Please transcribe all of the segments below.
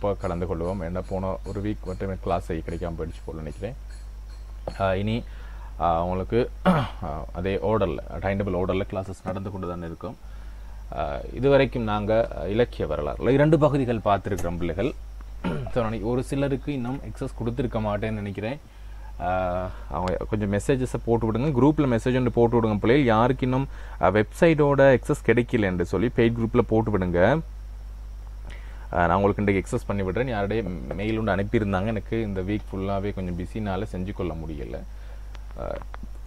கண்டிப்பாக கலந்து கொள்வோம். என்ன போன ஒரு வீக் மட்டுமே கிளாஸ் கிடைக்காம போயிடுச்சு போல் நினைக்கிறேன். இனி உங்களுக்கு அதே ஆர்டரில் டைம் டேபிள் ஆர்டரில் கிளாஸஸ் நடந்து கொண்டு தான் இருக்கும். இதுவரைக்கும் நாங்கள் இலக்கிய வரலாறு 2 பகுதிகள் பார்த்துருக்கிறோம் பிள்ளைகள். ஸோ ஒரு சிலருக்கு இன்னும் எக்ஸஸ் கொடுத்துருக்க மாட்டேன்னு நினைக்கிறேன். அவங்க கொஞ்சம் மெசேஜஸை போட்டு விடுங்க, குரூப்பில் மெசேஜ் ஒன்று போட்டு விடுங்க பிள்ளைகள். யாருக்கு இன்னும் வெப்சைட்டோட எக்ஸஸ் கிடைக்கல என்று சொல்லி பெய்ட் குரூப்பில் போட்டு விடுங்க. நான் உங்களுக்கு இன்றைக்கு எக்ஸஸ் பண்ணி விடுறேன். யாருடைய மெயில் ஒன்று அனுப்பியிருந்தாங்க, எனக்கு இந்த வீக் ஃபுல்லாகவே கொஞ்சம் பிஸினால் செஞ்சு கொள்ள முடியலை.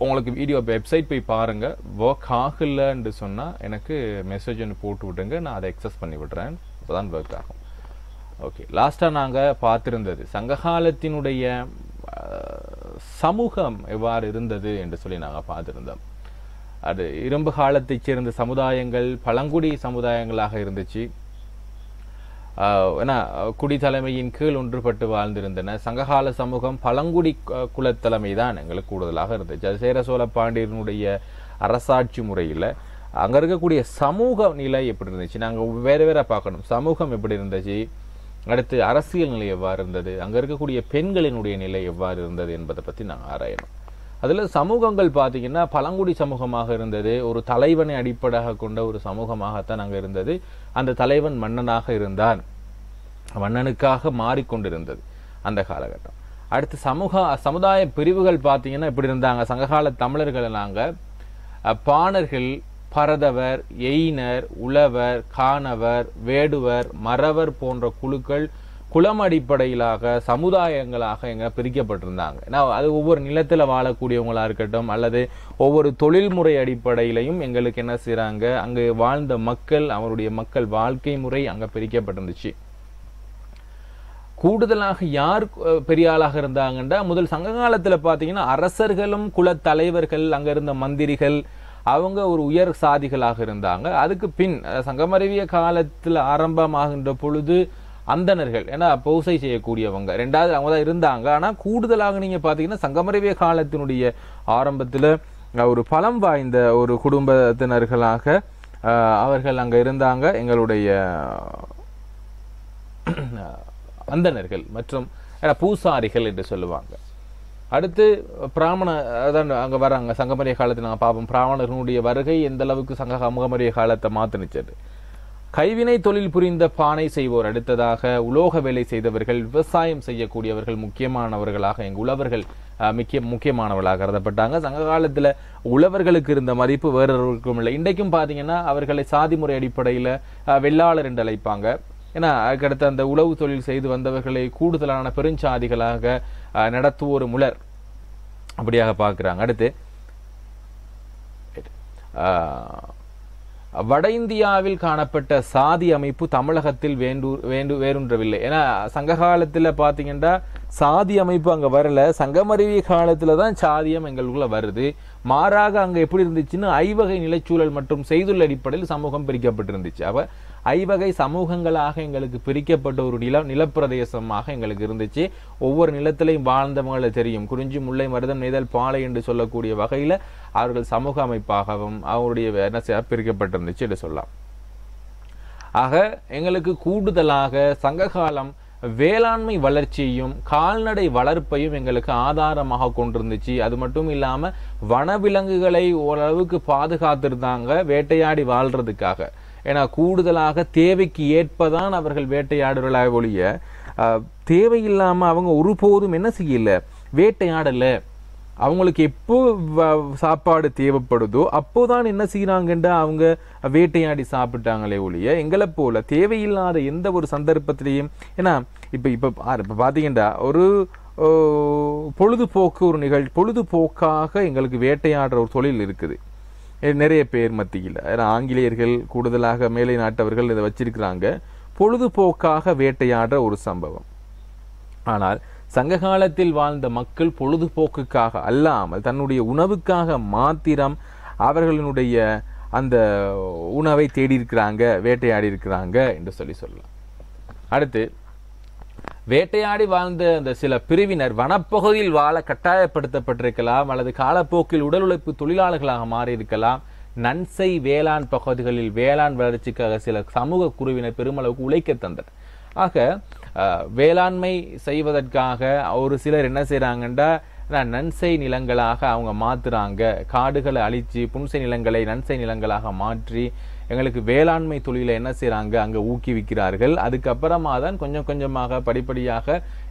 உங்களுக்கு வீடியோ வெப்சைட் போய் பாருங்கள். ஒர்க் ஆகலைன்னு சொன்னால் எனக்கு மெசேஜ் ஒன்று போட்டு விடுங்க, நான் அதை எக்ஸஸ் பண்ணி விடுறேன். இப்போ தான் ஒர்க் ஆகும். ஓகே, லாஸ்ட்டாக நாங்கள் பார்த்துருந்தது சங்ககாலத்தினுடைய சமூகம் எவ்வாறு இருந்தது என்று சொல்லி நாங்கள் பார்த்துருந்தோம். அது இரும்பு காலத்தைச் சேர்ந்த சமுதாயங்கள் பழங்குடி சமுதாயங்களாக இருந்துச்சு. ஏன்னா குடித்தலைமையின் கீழ் ஒன்றுபட்டு வாழ்ந்திருந்தன. சங்ககால சமூகம் பழங்குடி குலத்தலைமை தான் எங்களுக்கு கூடுதலாக இருந்துச்சு. அது சேர சோழ பாண்டியனுடைய அரசாட்சி முறையில் அங்கே இருக்கக்கூடிய சமூக நிலை எப்படி இருந்துச்சு நாங்கள் வேறு வேற பார்க்கணும். சமூகம் எப்படி இருந்துச்சு, அடுத்து அரசியல் நிலை எவ்வாறு இருந்தது, அங்கே இருக்கக்கூடிய பெண்களினுடைய நிலை எவ்வாறு இருந்தது என்பதை பற்றி நாங்கள் ஆராயணும். அதில் சமூகங்கள் பார்த்திங்கன்னா பழங்குடி சமூகமாக இருந்தது. ஒரு தலைவனை அடிப்படையாக கொண்ட ஒரு சமூகமாகத்தான் அங்கே இருந்தது. அந்த தலைவன் மன்னனாக இருந்தான், மன்னனுக்காக மாறிக்கொண்டிருந்தது அந்த காலகட்டம். அடுத்து சமுதாய பிரிவுகள் பார்த்திங்கன்னா இப்படி இருந்தாங்க. சங்ககால தமிழர்களை நாங்கள் பாணர்கள், பரதவர், எயினர், உழவர், காணவர், வேடுவர், மறவர் போன்ற குழுக்கள் குலம் அடிப்படையிலாக சமுதாயங்களாக எங்கே பிரிக்கப்பட்டிருந்தாங்க. ஏன்னா அது ஒவ்வொரு நிலத்தில் வாழக்கூடியவங்களா இருக்கட்டும் அல்லது ஒவ்வொரு தொழில்முறை அடிப்படையிலையும் எங்களுக்கு என்ன செய்கிறாங்க, அங்கே வாழ்ந்த மக்கள் அவருடைய மக்கள் வாழ்க்கை முறை அங்கே பிரிக்கப்பட்டிருந்துச்சு. கூடுதலாக யார் பெரிய ஆளாக இருந்தாங்கன்னா முதல் சங்க காலத்தில் பார்த்தீங்கன்னா அரசர்களும் குலத்தலைவர்கள், அங்கே இருந்த மந்திரிகள் அவங்க ஒரு உயர் சாதிகளாக இருந்தாங்க. அதுக்கு பின் சங்கமறிவிய காலத்தில் ஆரம்பமாகின்ற பொழுது அந்தணர்கள், ஏன்னா பூசை செய்யக்கூடியவங்க ரெண்டாவது அவங்க தான் இருந்தாங்க. ஆனால் கூடுதலாக நீங்கள் பார்த்தீங்கன்னா சங்கமறிவிய காலத்தினுடைய ஆரம்பத்தில் ஒரு பலம் வாய்ந்த ஒரு குடும்பத்தினர்களாக அவர்கள் அங்கே இருந்தாங்க. எங்களுடைய அந்தணர்கள் மற்றும் பூசாரிகள் என்று சொல்லுவாங்க. அடுத்து பிராமண அதான் அங்கே வராங்க. சங்கமரிய காலத்தில் நாங்கள் பார்ப்போம் பிராமணர்களுடைய வருகை எந்த அளவுக்கு சங்கமரிய காலத்தை மாற்றினுச்சது. கைவினை தொழில் புரிந்த பானை செய்வோர், அடுத்ததாக உலோக வேலை செய்தவர்கள், விவசாயம் செய்யக்கூடியவர்கள் முக்கியமானவர்களாக எங்கள் உழவர்கள் முக்கியமானவர்களாக கருதப்பட்டாங்க. சங்க காலத்தில் உழவர்களுக்கு இருந்த மதிப்பு வேறொருக்கும் இல்லை. இன்றைக்கும் பார்த்தீங்கன்னா அவர்களை சாதி முறை அடிப்படையில் வெள்ளாளர் என்று அழைப்பாங்க. ஏன்னா அதுக்கடுத்து அந்த உழவு தொழில் செய்து வந்தவர்களை கூடுதலான பெருஞ்சாதிகளாக நடத்துவோர் முலர் அப்படியாக பார்க்குறாங்க. அடுத்து வட இந்தியாவில் காணப்பட்ட சாதி அமைப்பு தமிழகத்தில் வேரூன்றவில்லை. ஏன்னா சங்க காலத்தில் பார்த்தீங்கன்னா சாதி அமைப்பு அங்கே வரல. சங்கமறிவிய காலத்தில் தான் சாதியம் எங்களுக்குள்ள வருது. மாறாக அங்கே எப்படி இருந்துச்சுன்னு ஐவகை நிலச்சூழல் மற்றும் செய்துள்ள அடிப்படையில் சமூகம் பிரிக்கப்பட்டிருந்துச்சு. அப்போ ஐவகை சமூகங்களாக எங்களுக்கு பிரிக்கப்பட்ட ஒரு நிலப்பிரதேசமாக எங்களுக்கு இருந்துச்சு. ஒவ்வொரு நிலத்திலையும் வாழ்ந்தவங்களை தெரியும். குறிஞ்சி, முல்லை, மருதம், நெய்தல், பாலை என்று சொல்லக்கூடிய வகையில் அவர்கள் சமூக அமைப்பாகவும் அவருடைய என்ன பிரிக்கப்பட்டிருந்துச்சு என்று சொல்லலாம். ஆக எங்களுக்கு கூடுதலாக சங்ககாலம் வேளாண்மை வளர்ச்சியையும் கால்நடை வளர்ப்பையும் எங்களுக்கு ஆதாரமாக கொண்டிருந்துச்சு. அது மட்டும் இல்லாமல் வனவிலங்குகளை ஓரளவுக்கு பாதுகாத்திருந்தாங்க வேட்டையாடி வாழ்றதுக்காக. ஏன்னா கூடுதலாக தேவைக்கு ஏற்பதான் அவர்கள் வேட்டையாடுறதாக ஒழிய தேவையில்லாமல் அவங்க ஒருபோதும் என்ன செய்யல, வேட்டையாடலை. அவங்களுக்கு எப்போ சாப்பாடு தேவைப்படுதோ அப்போதான் என்ன செய்யறாங்கன்றா அவங்க வேட்டையாடி சாப்பிட்டாங்களே ஒழிய எங்களை போல தேவையில்லாத எந்த ஒரு சந்தர்ப்பத்திலையும். ஏன்னா இப்போ பார்த்தீங்கன்னா ஒரு பொழுதுபோக்கு ஒரு பொழுதுபோக்காக எங்களுக்கு வேட்டையாடுற ஒரு தொழில் இருக்குது நிறைய பேர் மத்தியில். ஏன்னா ஆங்கிலேயர்கள் கூடுதலாக மேலை நாட்டவர்கள் இதை வச்சிருக்கிறாங்க, பொழுதுபோக்காக வேட்டையாடுற ஒரு சம்பவம். ஆனால் சங்க காலத்தில் வாழ்ந்த மக்கள் பொழுதுபோக்குக்காக அல்லாமல் தன்னுடைய உணவுக்காக மாத்திரம் அவர்களுடைய அந்த உணவை தேடி இருக்கிறாங்க, வேட்டையாடி இருக்கிறாங்க என்று சொல்லலாம். அடுத்து வேட்டையாடி வாழ்ந்த அந்த சில பிரிவினர் வனப்பகுதியில் வாழ கட்டாயப்படுத்தப்பட்டிருக்கலாம் அல்லது காலப்போக்கில் உடல் உழைப்பு தொழிலாளர்களாக மாறியிருக்கலாம். நன்சை வேளாண் பகுதிகளில் வேளாண் வளர்ச்சிக்காக சில சமூக குழுவினர் பெருமளவுக்கு உழைக்க தந்தனர். ஆக வேளாண்மை செய்வதற்காக ஒரு சிலர் என்ன செய்கிறாங்கன்னா நன்சை நிலங்களாக அவங்க மாற்றுறாங்க. காடுகளை அழித்து புன்சை நிலங்களை நன்சை நிலங்களாக மாற்றி எங்களுக்கு வேளாண்மை தொழிலை என்ன செய்கிறாங்க அங்கே ஊக்குவிக்கிறார்கள். அதுக்கப்புறமா தான் கொஞ்சம் கொஞ்சமாக படிப்படியாக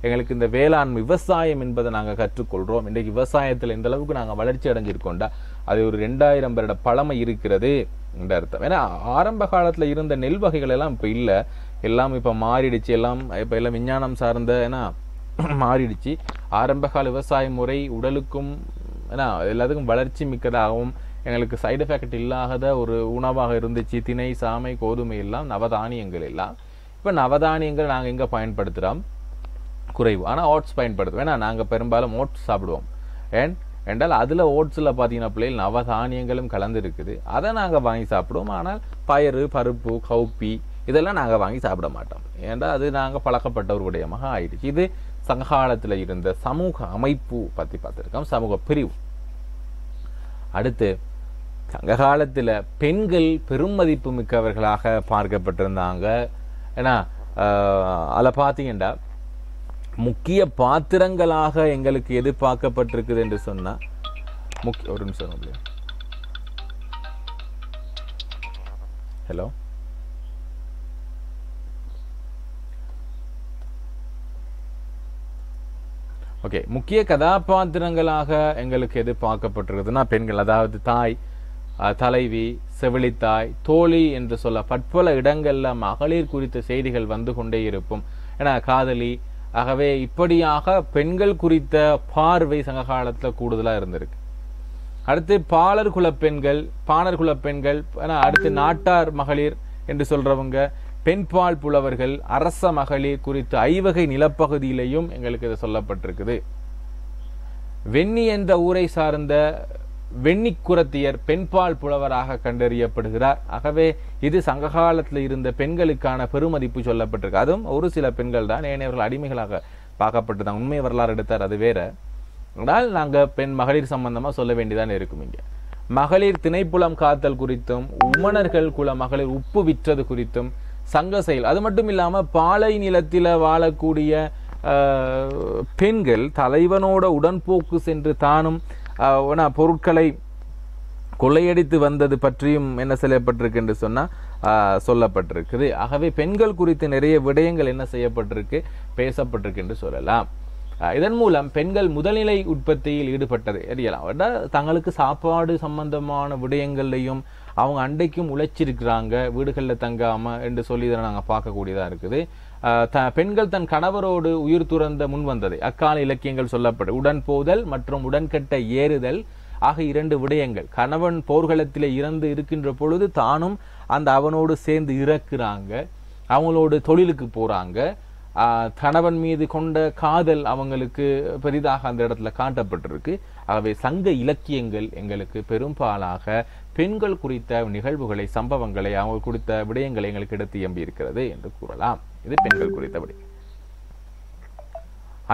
எங்களுக்கு இந்த வேளாண்மை விவசாயம் என்பதை நாங்கள் கற்றுக்கொள்கிறோம். இன்றைக்கு விவசாயத்தில் எந்த அளவுக்கு நாங்கள் வளர்ச்சி அடைஞ்சிருக்கோண்டா அது ஒரு 2000 வருட பழமை இருக்கிறது என்ற அர்த்தம். ஏன்னா ஆரம்ப காலத்தில் இருந்த நெல் வகைகள் எல்லாம் இப்போ இல்லை, எல்லாம் இப்போ மாறிடுச்சு. இப்போ எல்லாம் விஞ்ஞானம் சார்ந்த ஏன்னா மாறிடுச்சு. ஆரம்ப கால விவசாய முறை உடலுக்கும் ஏன்னா எல்லாத்துக்கும் வளர்ச்சி மிக்கதாகவும் எங்களுக்கு சைடு எஃபெக்ட் இல்லாத ஒரு உணவாக இருந்துச்சு. திணை, சாமை, கோதுமை எல்லாம் நவதானியங்கள் எல்லாம். இப்போ நவதானியங்கள் நாங்கள் எங்கே பயன்படுத்துகிறோம் குறைவு, ஆனால் ஓட்ஸ் பயன்படுத்துவோம். ஏன்னா நாங்கள் பெரும்பாலும் ஓட்ஸ் சாப்பிடுவோம். என்றால் அதில் ஓட்ஸில் பார்த்தீங்கன்னா பிள்ளைகள் நவதானியங்களும் கலந்து இருக்குது. அதை நாங்கள் வாங்கி சாப்பிடுவோம். ஆனால் பயறு, பருப்பு, கவுப்பி இதெல்லாம் நாங்கள் வாங்கி சாப்பிட மாட்டோம். ஏன்டா அது நாங்கள் பழக்கப்பட்ட ஒரு விடயமாக ஆயிடுச்சு. இது சங்ககாலத்தில் இருந்த சமூக அமைப்பு பற்றி பார்த்துருக்கோம், சமூக பிரிவு. அடுத்து சங்க காலத்தில் பெண்கள் பெருமதிப்பு மிக்கவர்களாக பார்க்கப்பட்டிருந்தாங்க. ஏன்னா அதில் பார்த்தீங்கன்னா முக்கிய பாத்திரங்களாக எங்களுக்கு எது பார்க்கப்பட்டிருக்குது என்று சொன்னால் ஒரு நிமிஷம். Hello, okay. முக்கிய கதாபாத்திரங்களாக எங்களுக்கு எது பார்க்கப்பட்டிருக்குதுன்னா பெண்கள், அதாவது தாய், தலைவி, செவிலித்தாய், தோழி என்று சொல்ல பற்பல இடங்கள்ல மகளிர் குறித்த செய்திகள் வந்து கொண்டே இருக்கும். ஏன்னா காதலி, ஆகவே இப்படியாக பெண்கள் குறித்த பார்வை சங்க காலத்துல கூடுதலா இருந்திருக்கு. அடுத்து பாலர் குலப்பெண்கள், பாணர் குலப்பெண்கள், அடுத்து நாட்டார் மகளிர் என்று சொல்றவங்க, பெண்பால் புலவர்கள், அரச மகளிர் குறித்து ஐவகை நிலப்பகுதியிலையும் எங்களுக்கு இது சொல்லப்பட்டிருக்குது. வெண்ணி என்ற ஊரை சார்ந்த வெண்ணிக்குரத்தியர் பெண்பால் புலவராக கண்டறியப்படுகிறார். ஆகவே இது சங்ககாலத்தில் இருந்த பெண்களுக்கான பெருமதிப்பு சொல்லப்பட்டிருக்கு. அதுவும் ஒரு சில பெண்கள் தான், ஏனையவர்கள் அடிமைகளாக பார்க்கப்பட்டுதான். உண்மை வரலாறு எடுத்தார், அது வேற. ஆனால் நாங்கள் மகளிர் சம்பந்தமா சொல்ல வேண்டியதான் இருக்கும். இங்க மகளிர் திணைப்புலம் காத்தல் குறித்தும், உமணர்கள் குல மகளிர் உப்பு விற்றது குறித்தும் சங்க செயல். அது மட்டும் இல்லாம பாலை நிலத்தில வாழக்கூடிய பெண்கள் தலைவனோட உடன்போக்கு சென்று தானும் பொருட்களை கொள்ளையடித்து வந்தது பற்றியும் என்ன செய்யப்பட்டிருக்கு என்று சொன்னா சொல்லப்பட்டிருக்குது. ஆகவே பெண்கள் குறித்து நிறைய விடயங்கள் என்ன செய்யப்பட்டிருக்கு, பேசப்பட்டிருக்கு என்று சொல்லலாம். இதன் மூலம் பெண்கள் முதல்நிலை உற்பத்தியில் ஈடுபட்டது அறியலாம். தங்களுக்கு சாப்பாடு சம்பந்தமான விடயங்கள்லையும் அவங்க அண்டைக்கும் உழைச்சிருக்கிறாங்க, வீடுகளில் தங்காம என்று சொல்லி இதை நாங்கள் பார்க்கக்கூடியதாக இருக்குது. பெண்கள் தன் கணவரோடு உயிர் துறந்த முன் வந்தது அக்கால இலக்கியங்கள் சொல்லப்படு. உடன் போதல் மற்றும் உடன்கட்ட ஏறுதல் ஆக 2 விடயங்கள். கணவன் போர்க்களத்திலே இறந்து இருக்கின்ற பொழுது தானும் அந்த அவனோடு சேர்ந்து இறக்குறாங்க, அவங்களோடு தொழிலுக்கு போறாங்க. கணவன் மீது கொண்ட காதல் அவங்களுக்கு பெரிதாக அந்த இடத்துல காட்டப்பட்டிருக்கு. ஆகவே சங்க இலக்கியங்கள் எங்களுக்கு பெரும்பாலாக பெண்கள் குறித்த நிகழ்வுகளை, சம்பவங்களை, அவங்க குறித்த விடயங்களை எங்களுக்கு எடுத்து எம்பி இருக்கிறது என்று கூறலாம். இது பெண்கள் குறித்த விடயம்.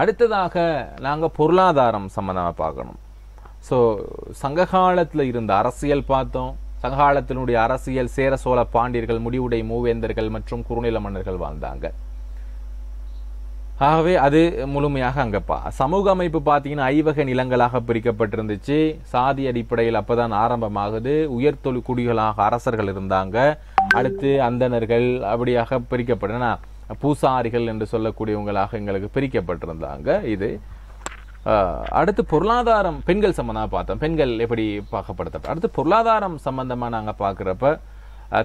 அடுத்ததாக நாங்க பொருளாதாரம் சம்பந்தமா பார்க்கணும். ஸோ சங்ககாலத்தில் இருந்த அரசியல் பார்த்தோம். சங்ககாலத்தினுடைய அரசியல் சேர சோழ பாண்டியர்கள், முடிவுடை மூவேந்தர்கள் மற்றும் குறுநில மன்னர்கள் வாழ்ந்தாங்க. ஆகவே அது முழுமையாக அங்கப்பா. சமூக அமைப்பு பார்த்தீங்கன்னா ஐவகை நிலங்களாக பிரிக்கப்பட்டிருந்துச்சு. சாதி அடிப்படையில் அப்பதான் ஆரம்பமாகுது. உயர்தொழில் குடிகளாக அரசர்கள் இருந்தாங்க. அடுத்து அந்தணர்கள் அப்படியாக பிரிக்கப்பட்டன. பூசாரிகள் என்று சொல்லக்கூடியவங்களாக எங்களுக்கு பிரிக்கப்பட்டிருந்தாங்க. இது அடுத்து பொருளாதாரம் பெண்கள் சம்பந்தமாக பார்த்தோம். பெண்கள் எப்படி பார்க்கப்படுத்த. அடுத்து பொருளாதாரம் சம்பந்தமா நாங்க பார்க்கிறப்ப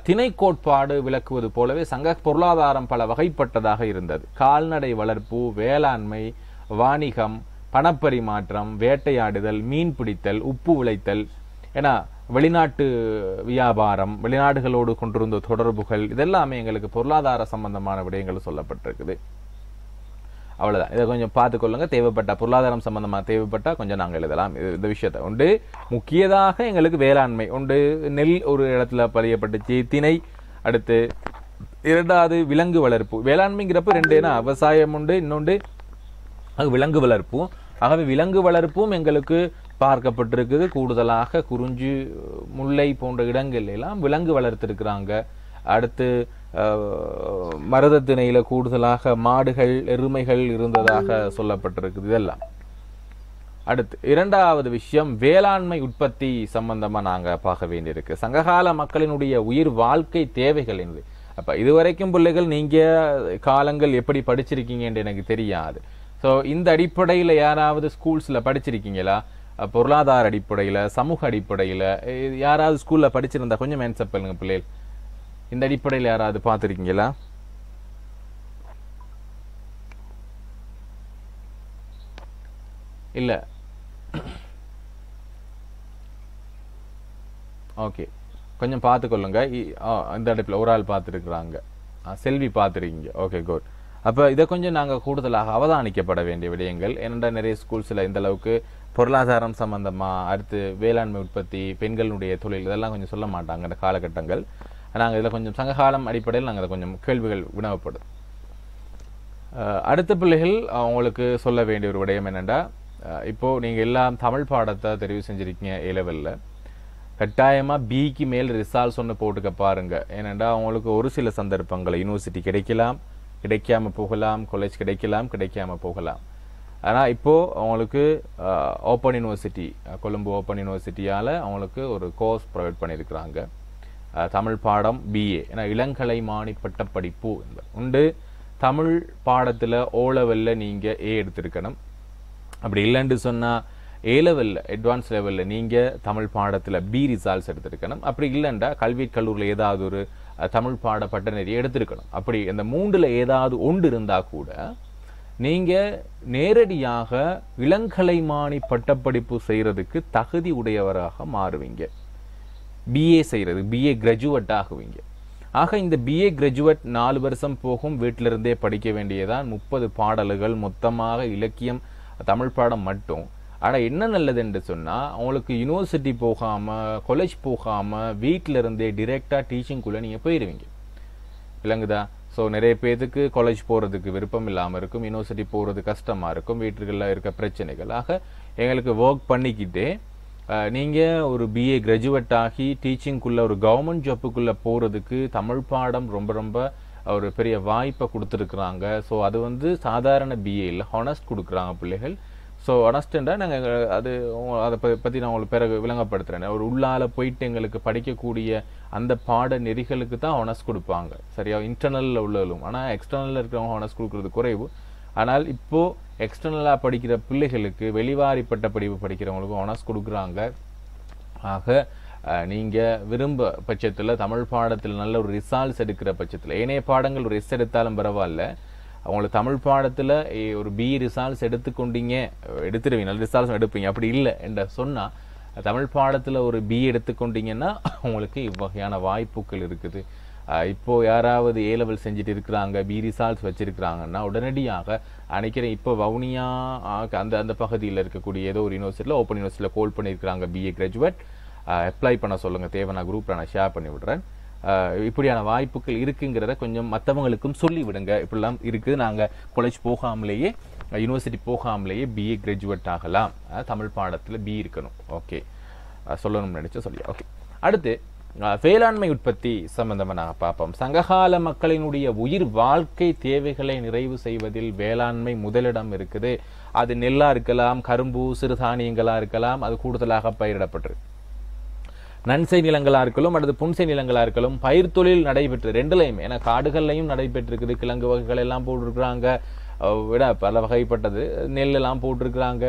திணை கோட்பாடு விளக்குவது போலவே சங்க பொருளாதாரம் பல வகைப்பட்டதாக இருந்தது. கால்நடை வளர்ப்பு, வேளாண்மை, வாணிகம், பணப்பரிமாற்றம், வேட்டையாடுதல், மீன் பிடித்தல், உப்பு விளைத்தல், ஏன்னா வெளிநாட்டு வியாபாரம், வெளிநாடுகளோடு கொண்டிருந்த தொடர்புகள், இதெல்லாமே எங்களுக்கு பொருளாதார சம்பந்தமான விடயங்கள் சொல்லப்பட்டிருக்குது. அவ்வளவுதான். இதை கொஞ்சம் பார்த்துக்கொள்ளுங்க. தேவைப்பட்ட பொருளாதாரம் சம்பந்தமாக தேவைப்பட்டா கொஞ்சம் நாங்கள் எழுதலாம் இந்த விஷயத்தை. ஒன்று முக்கியதாக எங்களுக்கு வேளாண்மை ஒன்று, நெல் ஒரு இடத்துல பதியப்பட்டுச்சு, திணை. அடுத்து 2வது விலங்கு வளர்ப்பு. வேளாண்மைங்கிறப்ப 2 விவசாயம் உண்டு, இன்னொன்று விலங்கு வளர்ப்பும். ஆகவே விலங்கு வளர்ப்பும் எங்களுக்கு பார்க்கப்பட்டிருக்குது. கூடுதலாக குறிஞ்சி, முல்லை போன்ற இடங்கள் எல்லாம் விலங்கு வளர்த்திருக்கிறாங்க. அடுத்து மருதத்திணையில் கூடுதலாக மாடுகள் எருமைகள் இருந்ததாக சொல்லப்பட்டிருக்குது. இதெல்லாம் அடுத்து இரண்டாவது விஷயம் வேளாண்மை உற்பத்தி சம்பந்தமா நாங்க பார்க்க வேண்டியிருக்கு. சங்ககால மக்களினுடைய உயிர் வாழ்க்கை தேவைகள் என்று அப்ப இதுவரைக்கும் பிள்ளைகள் நீங்க காலங்கள் எப்படி படிச்சிருக்கீங்கன்னு எனக்கு தெரியாது. ஸோ இந்த அடிப்படையில் யாராவது ஸ்கூல்ஸ்ல படிச்சிருக்கீங்களா? பொருளாதார அடிப்படையில் சமூக அடிப்படையில் யாராவது ஸ்கூல்ல படிச்சிருந்தா கொஞ்சம் ஆன்சர் பண்ணுங்க பிள்ளைகள். இந்த அடிப்படையில் யாராவது பார்த்துருக்கீங்களா? இல்ல ஓகே, கொஞ்சம் பார்த்துக்கொள்ளுங்க. இந்த அடிப்பில் ஒரு ஆள் பார்த்துருக்குறாங்க, செல்வி பார்த்துருக்கீங்க. Okay good. அப்போ இதை கொஞ்சம் நாங்கள் கூடுதலாக அவதானிக்கப்பட வேண்டிய விடயங்கள். ஏனென்றால் நிறைய ஸ்கூல்ஸில் இந்த அளவுக்கு பொருளாதாரம் சம்பந்தமாக, அடுத்து வேளாண்மை உற்பத்தி, பெண்களுடைய தொழில் இதெல்லாம் கொஞ்சம் சொல்ல மாட்டாங்க இந்த காலகட்டங்கள். நாங்கள் இதில் கொஞ்சம் சங்ககாலம் அடிப்படையில் நாங்கள் இதை கொஞ்சம் கேள்விகள் வினவப்படும். அடுத்த பிள்ளைகள் அவங்களுக்கு சொல்ல வேண்டிய ஒரு விடயம் என்னென்னா, இப்போது நீங்கள் எல்லாம் தமிழ் பாடத்தை தெரிவு செஞ்சுருக்கீங்க ஏ லெவலில். கட்டாயமாக பிக்கு மேல் ரிசால்ட்ஸ் ஒன்று போட்டுக்க பாருங்க. ஏனென்றா அவங்களுக்கு ஒரு சில சந்தர்ப்பங்கள் யூனிவர்சிட்டி கிடைக்கலாம், கிடைக்காம போகலாம், காலேஜ் கிடைக்காம போகலாம். ஆனால் இப்போது அவங்களுக்கு ஓப்பன் யூனிவர்சிட்டி, கொழும்பு ஓப்பன் யூனிவர்சிட்டியால் அவங்களுக்கு ஒரு கோர்ஸ் ப்ரொவைட் பண்ணியிருக்கிறாங்க, தமிழ் பாடம் பிஏ. ஏன்னா இளங்கலைமானி பட்டப்படிப்பு உண்டு. தமிழ் பாடத்தில் ஓ லெவலில் நீங்கள் ஏ எடுத்திருக்கணும். அப்படி இல்லைன்னு சொன்னால் ஏ லெவலில் அட்வான்ஸ் லெவலில் நீங்கள் தமிழ் பாடத்தில் பி ரிசால்ட்ஸ் எடுத்திருக்கணும். அப்படி இல்லைண்டா கல்வி கல்லூரியில் ஏதாவது ஒரு தமிழ் பாட பட்டநெறி எடுத்திருக்கணும். அப்படி இந்த மூன்றில் ஏதாவது ஒன்று இருந்தால் கூட நீங்கள் நேரடியாக இளங்கலைமானி பட்டப்படிப்பு செய்கிறதுக்கு தகுதி உடையவராக மாறுவீங்க. பிஏ செய்கிறது, பிஏ கிராஜுவேட் ஆகுவீங்க. ஆக இந்த பிஏ கிராஜுவேட் 4 வருஷம் போகும். வீட்டிலிருந்தே படிக்க வேண்டியதான் 30 பாடல்கள் மொத்தமாக இலக்கியம் தமிழ் பாடம் மட்டும். ஆனால் என்ன நல்லது என்று சொன்னால் அவங்களுக்கு யூனிவர்சிட்டி போகாமல் காலேஜ் போகாமல் வீட்டில் இருந்தே டிரெக்டாக டீச்சிங்குள்ளே நீங்கள் போயிடுவீங்க. இல்லைங்குதா? ஸோ நிறைய பேருக்கு காலேஜ் போகிறதுக்கு விருப்பம் இல்லாமல் இருக்கும், யூனிவர்சிட்டி போகிறது கஷ்டமாக இருக்கும், வீட்டுகளில் இருக்க பிரச்சனைகள். ஆக எங்களுக்கு ஒர்க் பண்ணிக்கிட்டே நீங்கள் ஒரு பிஏ கிராஜுவேட் ஆகி டீச்சிங்குள்ளே ஒரு கவர்மெண்ட் ஜாப்புக்குள்ளே போகிறதுக்கு தமிழ் பாடம் ரொம்ப ரொம்ப ஒரு பெரிய வாய்ப்பை கொடுத்துருக்குறாங்க. ஸோ அது சாதாரண பிஏ இல்லை, ஹானஸ்ட் கொடுக்குறாங்க பிள்ளைகள். ஸோ ஹானஸ்டா நாங்கள் அதை பற்றி நான் உங்களுக்கு பிறகு விளங்கப்படுத்துகிறேன். ஒரு உள்ளால போயிட்டு எங்களுக்கு படிக்கக்கூடிய அந்த பாட நெறிகளுக்கு தான் ஹானஸ்ட் கொடுப்பாங்க, சரியா? இன்டர்னலில் உள்ளவங்களும். ஆனால் எக்ஸ்டர்னலில் இருக்கிறவங்க ஹானஸ்ட் கொடுக்குறது குறைவு. ஆனால் இப்போது எக்ஸ்டர்னலாக படிக்கிற பிள்ளைகளுக்கு, வெளிவாரி பட்டப்படிப்பு படிக்கிறவங்களுக்கும் ஹானஸ்ட் கொடுக்குறாங்க. ஆக நீங்கள் விரும்ப பட்சத்தில் தமிழ் பாடத்தில் நல்ல ஒரு ரிசால்ட்ஸ் எடுக்கிற பட்சத்தில், ஏனைய பாடங்கள் ஒரு எஸ் எடுத்தாலும் பரவாயில்ல, அவங்களுக்கு தமிழ் பாடத்தில் ஒரு பி ரிசால்ட்ஸ் எடுத்துக்கொண்டீங்க, எடுத்துருவீங்க, நல்ல ரிசால்ட்ஸ் எடுப்பீங்க. அப்படி இல்லை என்ற சொன்னால் தமிழ் பாடத்தில் ஒரு பி எடுத்துக்கொண்டீங்கன்னா உங்களுக்கு இவ்வகையான வாய்ப்புகள் இருக்குது. இப்போது யாராவது ஏ லெவல் செஞ்சுட்டு இருக்கிறாங்க, பி ரிசால்ட்ஸ் வச்சுருக்கிறாங்கன்னா உடனடியாக நினைக்கிறேன் இப்போ வவுனியா அந்த பகுதியில் இருக்கக்கூடிய ஏதோ ஒரு யூனிவர்சிட்டியில், ஓப்பன் யூனிவர்சிட்டியில் கோல் பண்ணியிருக்கிறாங்க பிஏ கிராஜுவேட். அப்ளை பண்ண சொல்லுங்கள், தேவை நான் குரூப்பில் நான் ஷேர் பண்ணி விடுறேன். இப்படியான வாய்ப்புகள் இருக்குங்கிறத கொஞ்சம் மற்றவங்களுக்கும் சொல்லி விடுங்க. இப்படிலாம் இருக்குது, நாங்கள் காலேஜ் போகாமலேயே யூனிவர்சிட்டி போகாமலேயே பிஏ கிராஜுவேட் ஆகலாம், தமிழ் பாடத்தில் பி இருக்கணும். ஓகே, சொல்லணும்னு நினச்சா சொல்லி. ஓகே, அடுத்து வேளாண்மை உற்பத்தி சம்பந்தமாக நாங்கள் பார்ப்போம். சங்ககால மக்களினுடைய உயிர் வாழ்க்கை தேவைகளை நிறைவு செய்வதில் வேளாண்மை முதலிடம் இருக்குது. அது நெல்லாக இருக்கலாம், கரும்பு சிறுதானியங்களாக இருக்கலாம், அது கூடுதலாக பயிரிடப்பட்டிருக்கு. நன்சை நிலங்களாக இருக்கலாம் அல்லது புன்சை நிலங்களாக இருக்கலாம், பயிர் தொழில் நடைபெற்று ரெண்டுலையுமே. ஏன்னா காடுகள்லையும் நடைபெற்றிருக்குது, கிழங்கு வகைகள் எல்லாம் போட்டிருக்கிறாங்க, விட பல வகைப்பட்டது நெல்லெல்லாம் போட்டிருக்கிறாங்க.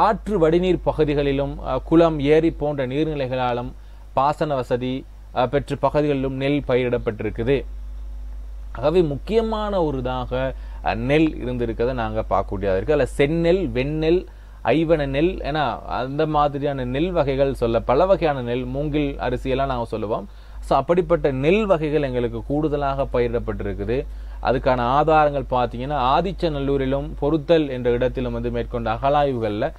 ஆற்று வடிநீர் பகுதிகளிலும் குளம் ஏரி போன்ற நீர்நிலைகளாலும் பாசன வசதி பெற்ற பகுதிகளிலும் நெல் பயிரிடப்பட்டிருக்குது. ஆகவே முக்கியமான ஒரு இதாக நெல் இருந்திருக்கிறத நாங்கள் பார்க்கக்கூடியதாக இருக்குது. அதில் செந்நெல், வெண்ணெல், ஐவன நெல், ஏன்னா அந்த மாதிரியான நெல் வகைகள் சொல்ல பல வகையான நெல், மூங்கில் அரிசியெல்லாம் நாங்கள் சொல்லுவோம். ஸோ அப்படிப்பட்ட நெல் வகைகள் எங்களுக்கு கூடுதலாக பயிரிடப்பட்டிருக்குது. அதுக்கான ஆதாரங்கள் பார்த்தீங்கன்னா ஆதிச்சநல்லூரிலும் பொருத்தல் என்ற இடத்திலும் மேற்கொண்ட அகலாய்வுகளில்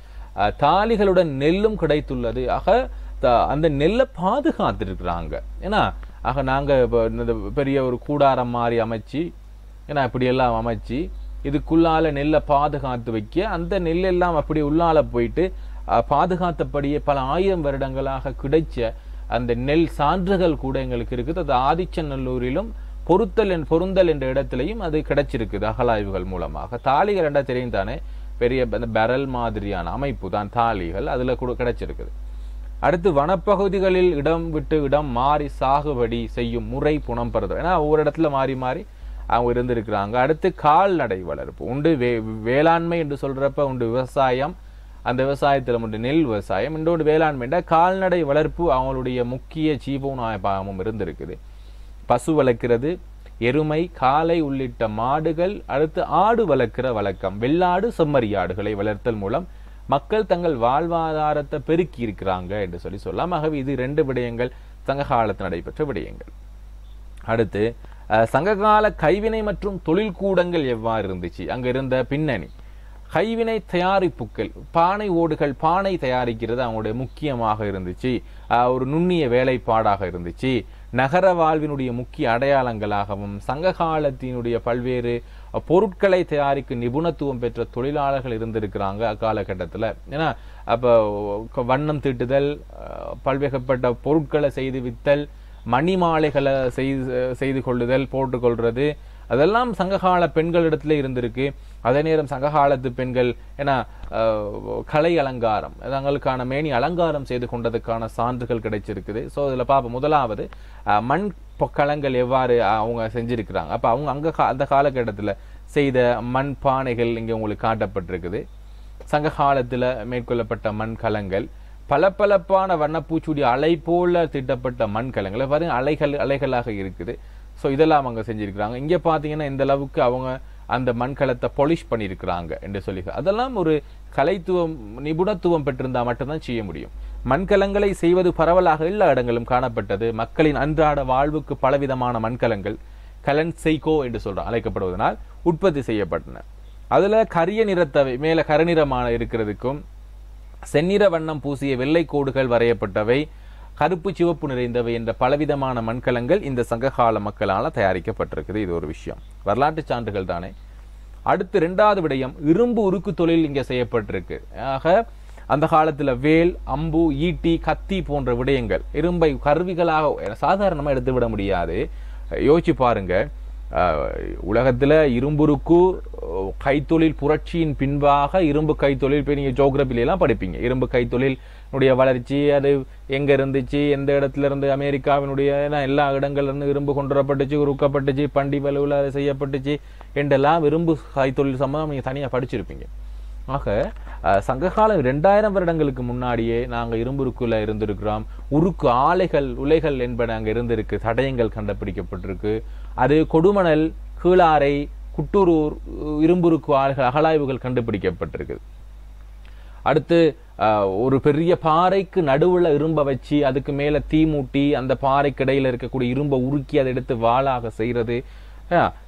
தாலிகளுடன் நெல்லும் கிடைத்துள்ளது. ஆக அந்த நெல்லை பாதுகாத்துருக்குறாங்க. ஏன்னா ஆக நாங்கள் இப்போ இந்த பெரிய ஒரு கூடாரம் மாதிரி அமைச்சு, ஏன்னா இப்படியெல்லாம் அமைச்சு இதுக்குள்ளால நெல்லை பாதுகாத்து வைக்க, அந்த நெல்லெல்லாம் அப்படி உள்ளால போயிட்டு பாதுகாத்தபடியே பல 1000 வருடங்களாக கிடைச்ச அந்த நெல் சான்றுகள் கூட எங்களுக்கு இருக்குது. அது ஆதிச்சநல்லூரிலும் பொருந்தல் என்ற இடத்திலையும் அது கிடைச்சிருக்குது அகலாய்வுகள் மூலமாக. தாலிகள் என்ற தெரியும் தானே, பெரிய பெரல் மாதிரியான அமைப்பு தான் தாலிகள், அதுல கூட கிடைச்சிருக்குது. அடுத்து வனப்பகுதிகளில் இடம் விட்டு இடம் மாறி சாகுபடி செய்யும் முறை புனம் பெறுதல். ஏன்னா ஒவ்வொரு இடத்துல மாறி மாறி அவங்க இருந்திருக்கிறாங்க. அடுத்து கால்நடை வளர்ப்பு உண்டு. வேளாண்மை என்று சொல்றப்ப உண்டு விவசாயம், அந்த விவசாயத்தில் உண்டு நெல் விவசாயம், இன்னொன்று வேளாண்மை. கால்நடை வளர்ப்பு அவங்களுடைய முக்கிய ஜீவனோபாயமும் இருந்திருக்குது. பசு வளர்க்கிறது, எருமை, காளை உள்ளிட்ட மாடுகள். அடுத்து ஆடு வளர்க்கிற வழக்கம், வெள்ளாடு செம்மறியாடுகளை வளர்த்தல் மூலம் மக்கள் தங்கள் வாழ்வாதாரத்தை பெருக்கி இருக்கிறாங்க என்று சொல்லலாம். ஆகவே இது 2 விடயங்கள் சங்க காலத்தில் நடைபெற்ற விடயங்கள். அடுத்து சங்ககால கைவினை மற்றும் தொழில் கூடங்கள் எவ்வாறு இருந்துச்சு, அங்க இருந்த பின்னணி. கைவினை தயாரிப்புகள், பானை ஓடுகள், பானை தயாரிக்கிறது அவங்களுடைய முக்கியமாக இருந்துச்சு. ஒரு நுண்ணிய வேலைப்பாடாக இருந்துச்சு. நகர வாழ்வினுடைய முக்கிய அடையாளங்களாகவும் சங்க காலத்தினுடைய பல்வேறு பொருட்களை தயாரிக்கும் நிபுணத்துவம் பெற்ற தொழிலாளர்கள் இருந்திருக்கிறாங்க அக்காலகட்டத்தில். ஏன்னா அப்போ வண்ணம் தீட்டுதல், பல்வேறுபட்ட பொருட்களை செய்து வித்தல், மணி மாலைகளை செய்து கொள்ளுதல், போட்டுக்கொள்றது, அதெல்லாம் சங்ககால பெண்களிடத்துல இருந்திருக்கு. அதே நேரம் சங்ககாலத்து பெண்கள் ஏன்னா கலை அலங்காரம், தங்களுக்கான மேனி அலங்காரம் செய்து கொண்டதுக்கான சான்றுகள் கிடைச்சிருக்குது. ஸோ இதில் பார்ப்போம். முதலாவது மண் களங்கள் எவ்வாறு அவங்க செஞ்சிருக்கிறாங்க. அப்போ அவங்க அந்த காலகட்டத்தில் செய்த மண் பானைகள் இங்கே உங்களுக்கு காட்டப்பட்டிருக்குது. சங்க காலத்தில் மேற்கொள்ளப்பட்ட மண் கலங்கள், பளபளப்பான வண்ணப்பூச்சுடி அலை போல தீட்டப்பட்ட மண் கலங்கள் பாருங்க, அலைகளாக இருக்குது. ஸோ இதெல்லாம் அவங்க செஞ்சிருக்கிறாங்க. இங்கே பார்த்தீங்கன்னா இந்த அளவுக்கு அவங்க அந்த மண்கலத்தை பொலிஷ் பண்ணியிருக்கிறாங்க என்று சொல்லி, அதெல்லாம் ஒரு கலைத்துவம் நிபுணத்துவம் பெற்றிருந்தால் மட்டும்தான் செய்ய முடியும். மண்கலங்களை செய்வது பரவலாக எல்லா இடங்களும் காணப்பட்டது. மக்களின் அன்றாட வாழ்வுக்கு பலவிதமான மண்கலங்கள் கலன் செய்கோ என்று அழைக்கப்படுவதனால் உற்பத்தி செய்யப்பட்டன. அதுல கரிய நிறத்தவை மேல கருநிறமான இருக்கிறதுக்கும், செந்நிற வண்ணம் பூசிய வெள்ளை கோடுகள் வரையப்பட்டவை, கருப்பு சிவப்பு நிறைந்தவை என்ற பலவிதமான மண்கலங்கள் இந்த சங்ககால மக்களால் தயாரிக்கப்பட்டிருக்குது. இது ஒரு விஷயம், வரலாற்று சான்றுகள் தானே. அடுத்து 2வது விடயம், இரும்பு உருக்கு தொழில் இங்கே செய்யப்பட்டிருக்கு. ஆக அந்த காலத்துல வேல், அம்பு, ஈட்டி, கத்தி போன்ற விடயங்கள் இரும்பை கருவிகளாக சாதாரணமா எடுத்து விட முடியாது. யோசிச்சு பாருங்க, உலகத்துல இரும்புருக்கு கைத்தொழில் புரட்சியின் பின்பாக இரும்பு கைத்தொழில், இப்போ நீங்க ஜோகிரபிலாம் படிப்பீங்க, இரும்பு கைத்தொழிலுடைய வளர்ச்சி, அது எங்க இருந்துச்சு, எந்த இடத்துல இருந்து, அமெரிக்காவினுடைய எல்லா இடங்கள்ல இருந்து இரும்பு கொண்டு வரப்பட்டுச்சு, உருக்கப்பட்டுச்சு, பண்டி வலுவில் அது செய்யப்பட்டுச்சு என்றெல்லாம் இரும்பு கைத்தொழில் சம்பந்தம் நீங்க தனியா படிச்சிருப்பீங்க. ஆக சங்ககாலம் 2000 வருடங்களுக்கு முன்னாடியே நாங்க இரும்புருக்குள்ள இருந்திருக்கிறோம். உருக்கு ஆலைகள், உலைகள் என்பன அங்க இருந்திருக்கு, தடயங்கள் கண்டுபிடிக்கப்பட்டிருக்கு. அது கொடுமணல், கீழாரை, குட்டூரூர் இரும்புருக்கு ஆலைகள் அகலாய்வுகள் கண்டுபிடிக்கப்பட்டிருக்கு. அடுத்து ஒரு பெரிய பாறைக்கு நடுவுல இரும்பை வச்சு அதுக்கு மேல தீ மூட்டி அந்த பாறைக்கு இடையில இருக்கக்கூடிய இரும்பை உருக்கி அதை எடுத்து வாளாக செய்யறது,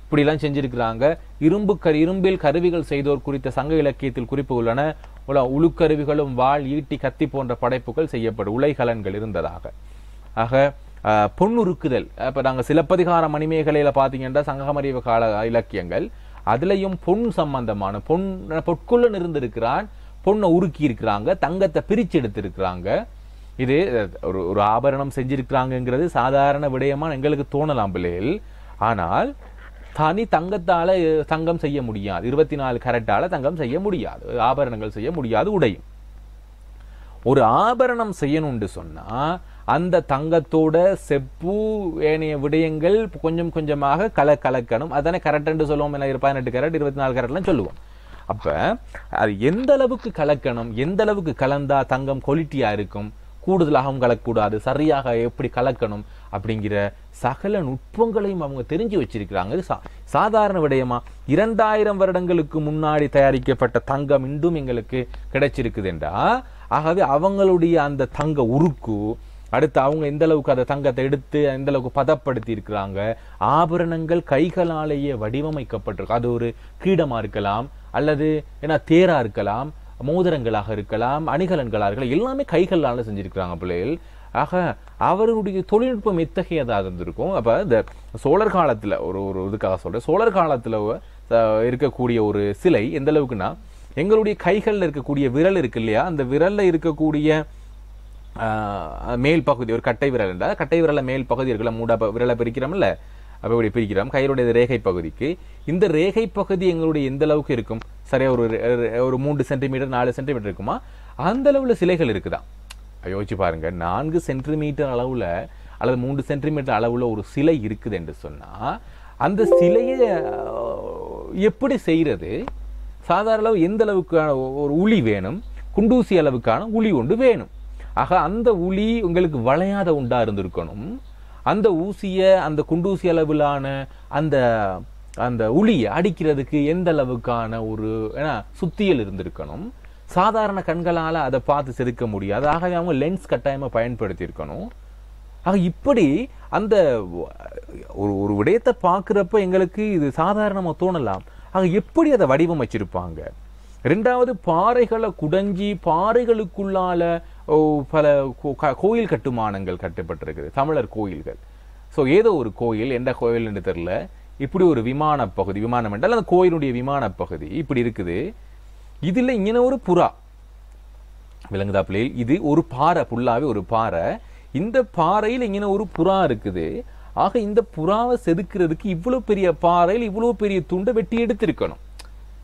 இப்படிலாம் செஞ்சிருக்கிறாங்க. இரும்பில் கருவிகள் செய்தோர் குறித்த சங்க இலக்கியத்தில் குறிப்பு உள்ளன. உளுக்கருவிகளும் வாள், ஈட்டி, கத்தி போன்ற படைப்புகள் செய்யப்படும் உலைகலன்கள் இருந்ததாக. ஆக பொன்னுருக்குதல், இப்ப நாங்க சிலப்பதிகார மணிமேகலையில பாத்தீங்கன்னா சங்கமறிவு கால இலக்கியங்கள், அதுலயும் பொன் சம்பந்தமான பொற்குள்ளன் இருந்திருக்கிறான், பொண்ணை உருக்கி இருக்கிறாங்க, தங்கத்தை பிரிச்சு எடுத்திருக்கிறாங்க. இது ஒரு ஆபரணம் செஞ்சிருக்கிறாங்கிறது சாதாரண விடயமா எங்களுக்கு தோணலாம் பிள்ளைகள். ஆனால் தனி தங்கத்தால தங்கம் செய்ய முடியாது, 24 கரட்டால தங்கம் செய்ய முடியாது, ஆபரணங்கள் செய்ய முடியாது, உடையும். ஒரு ஆபரணம் செய்யணும்னு சொன்னா அந்த தங்கத்தோட செப்பு ஏனைய விடயங்கள் கொஞ்சம் கொஞ்சமாக கலக்கணும். அதானே கரெக்ட் சொல்லுவோம். 18 கரட் 24 கரட்லாம் சொல்லுவோம். அப்ப அது எந்த அளவுக்கு கலக்கணும், எந்த அளவுக்கு கலந்தா தங்கம் குவாலிட்டியா இருக்கும், கூடுதலாகவும் கலக்கக்கூடாது, சரியாக எப்படி கலக்கணும் அப்படிங்கிற சகல நுட்பங்களையும் அவங்க தெரிஞ்சு வச்சிருக்கிறாங்க. சாதாரண விடயமா 2000 வருடங்களுக்கு முன்னாடி தயாரிக்கப்பட்ட தங்கம் இன்றும் எங்களுக்கு கிடைச்சிருக்குது என்றா, ஆகவே அவங்களுடைய அந்த தங்க உருக்கு, அடுத்து அவங்க எந்த அளவுக்கு அந்த தங்கத்தை எடுத்து எந்த அளவுக்கு பதப்படுத்தி இருக்கிறாங்க. ஆபரணங்கள் கைகளாலேயே வடிவமைக்கப்பட்டிருக்கு. அது ஒரு கிரீடமா இருக்கலாம், அல்லது தேரா இருக்கலாம், மோதிரங்களாக இருக்கலாம், அணிகலன்களாக இருக்கலாம், எல்லாமே கைகளால செஞ்சிருக்கிறாங்க பிள்ளைகள். ஆக அவர்களுடைய தொழில்நுட்பம் எத்தகையதாக இருந்திருக்கும். அப்ப இந்த சோழர் காலத்துல ஒரு இதுக்காக சொல்றேன், சோழர் காலத்துல இருக்கக்கூடிய ஒரு சிலை எந்த அளவுக்குன்னா, எங்களுடைய கைகள்ல இருக்கக்கூடிய விரல் இருக்கு இல்லையா, அந்த விரல்ல இருக்கக்கூடிய மேல் பகுதி, ஒரு கட்டை விரல் என்றால் கட்டை விரல மேல் பகுதி இருக்குல்ல, மூட விரலை பிரிக்கிறோம்ல, அப்போ இப்படி பிரிக்கிறோம் கயிறுடைய ரேகை பகுதிக்கு. இந்த ரேகை பகுதி எங்களுடைய எந்த அளவுக்கு இருக்கும்? சரியா ஒரு 3 சென்டிமீட்டர் 4 சென்டிமீட்டர் இருக்குமா? அந்த அளவுல சிலைகள் இருக்குதா? யோசிச்சு பாருங்க. 4 சென்டிமீட்டர் அளவுல அல்லது 3 சென்டிமீட்டர் அளவுல ஒரு சிலை இருக்குது என்று சொன்னா அந்த சிலையை எப்படி செய்யறது? சாதாரண அளவு எந்த அளவுக்கான ஒரு உளி வேணும்? குண்டூசி அளவுக்கான உளி ஒன்று வேணும். ஆக அந்த உளி உங்களுக்கு வளையாத உண்டா இருந்திருக்கணும். அந்த ஊசியை அந்த குண்டூசி அளவிலான அந்த அந்த உளியை அடிக்கிறதுக்கு எந்த அளவுக்கான ஒரு சுத்தியல் இருந்திருக்கணும். சாதாரண கண்களால் அதை பார்த்து செதுக்க முடியாது. ஆகவே அவங்க லென்ஸ் கட்டாயமாக பயன்படுத்தி இருக்கணும். ஆக இப்படி அந்த ஒரு விடயத்தை பார்க்குறப்ப எங்களுக்கு இது சாதாரணமாக தோணலாம். ஆக எப்படி அதை வடிவமைச்சிருப்பாங்க? 2வது, பாறைகளை குடஞ்சி பாறைகளுக்குள்ளால பல கோயில் கட்டுமானங்கள் கட்டப்பட்டிருக்குது, தமிழர் கோயில்கள். ஸோ ஏதோ ஒரு கோயில், எந்த கோயில் என்று தெரியல, இப்படி ஒரு விமான பகுதி, விமானம் என்றால் அந்த கோயிலுடைய விமான பகுதி இப்படி இருக்குது. இதில் இங்கே ஒரு புறா விளங்குதா பிள்ளைகள்? இது ஒரு பாறை, ஃபுல்லாகவே ஒரு பாறை. இந்த பாறையில் இங்கே ஒரு புறா இருக்குது. ஆக இந்த புறாவை செதுக்கிறதுக்கு இவ்வளோ பெரிய பாறையில் இவ்வளோ பெரிய துண்டை வெட்டி எடுத்திருக்கணும்.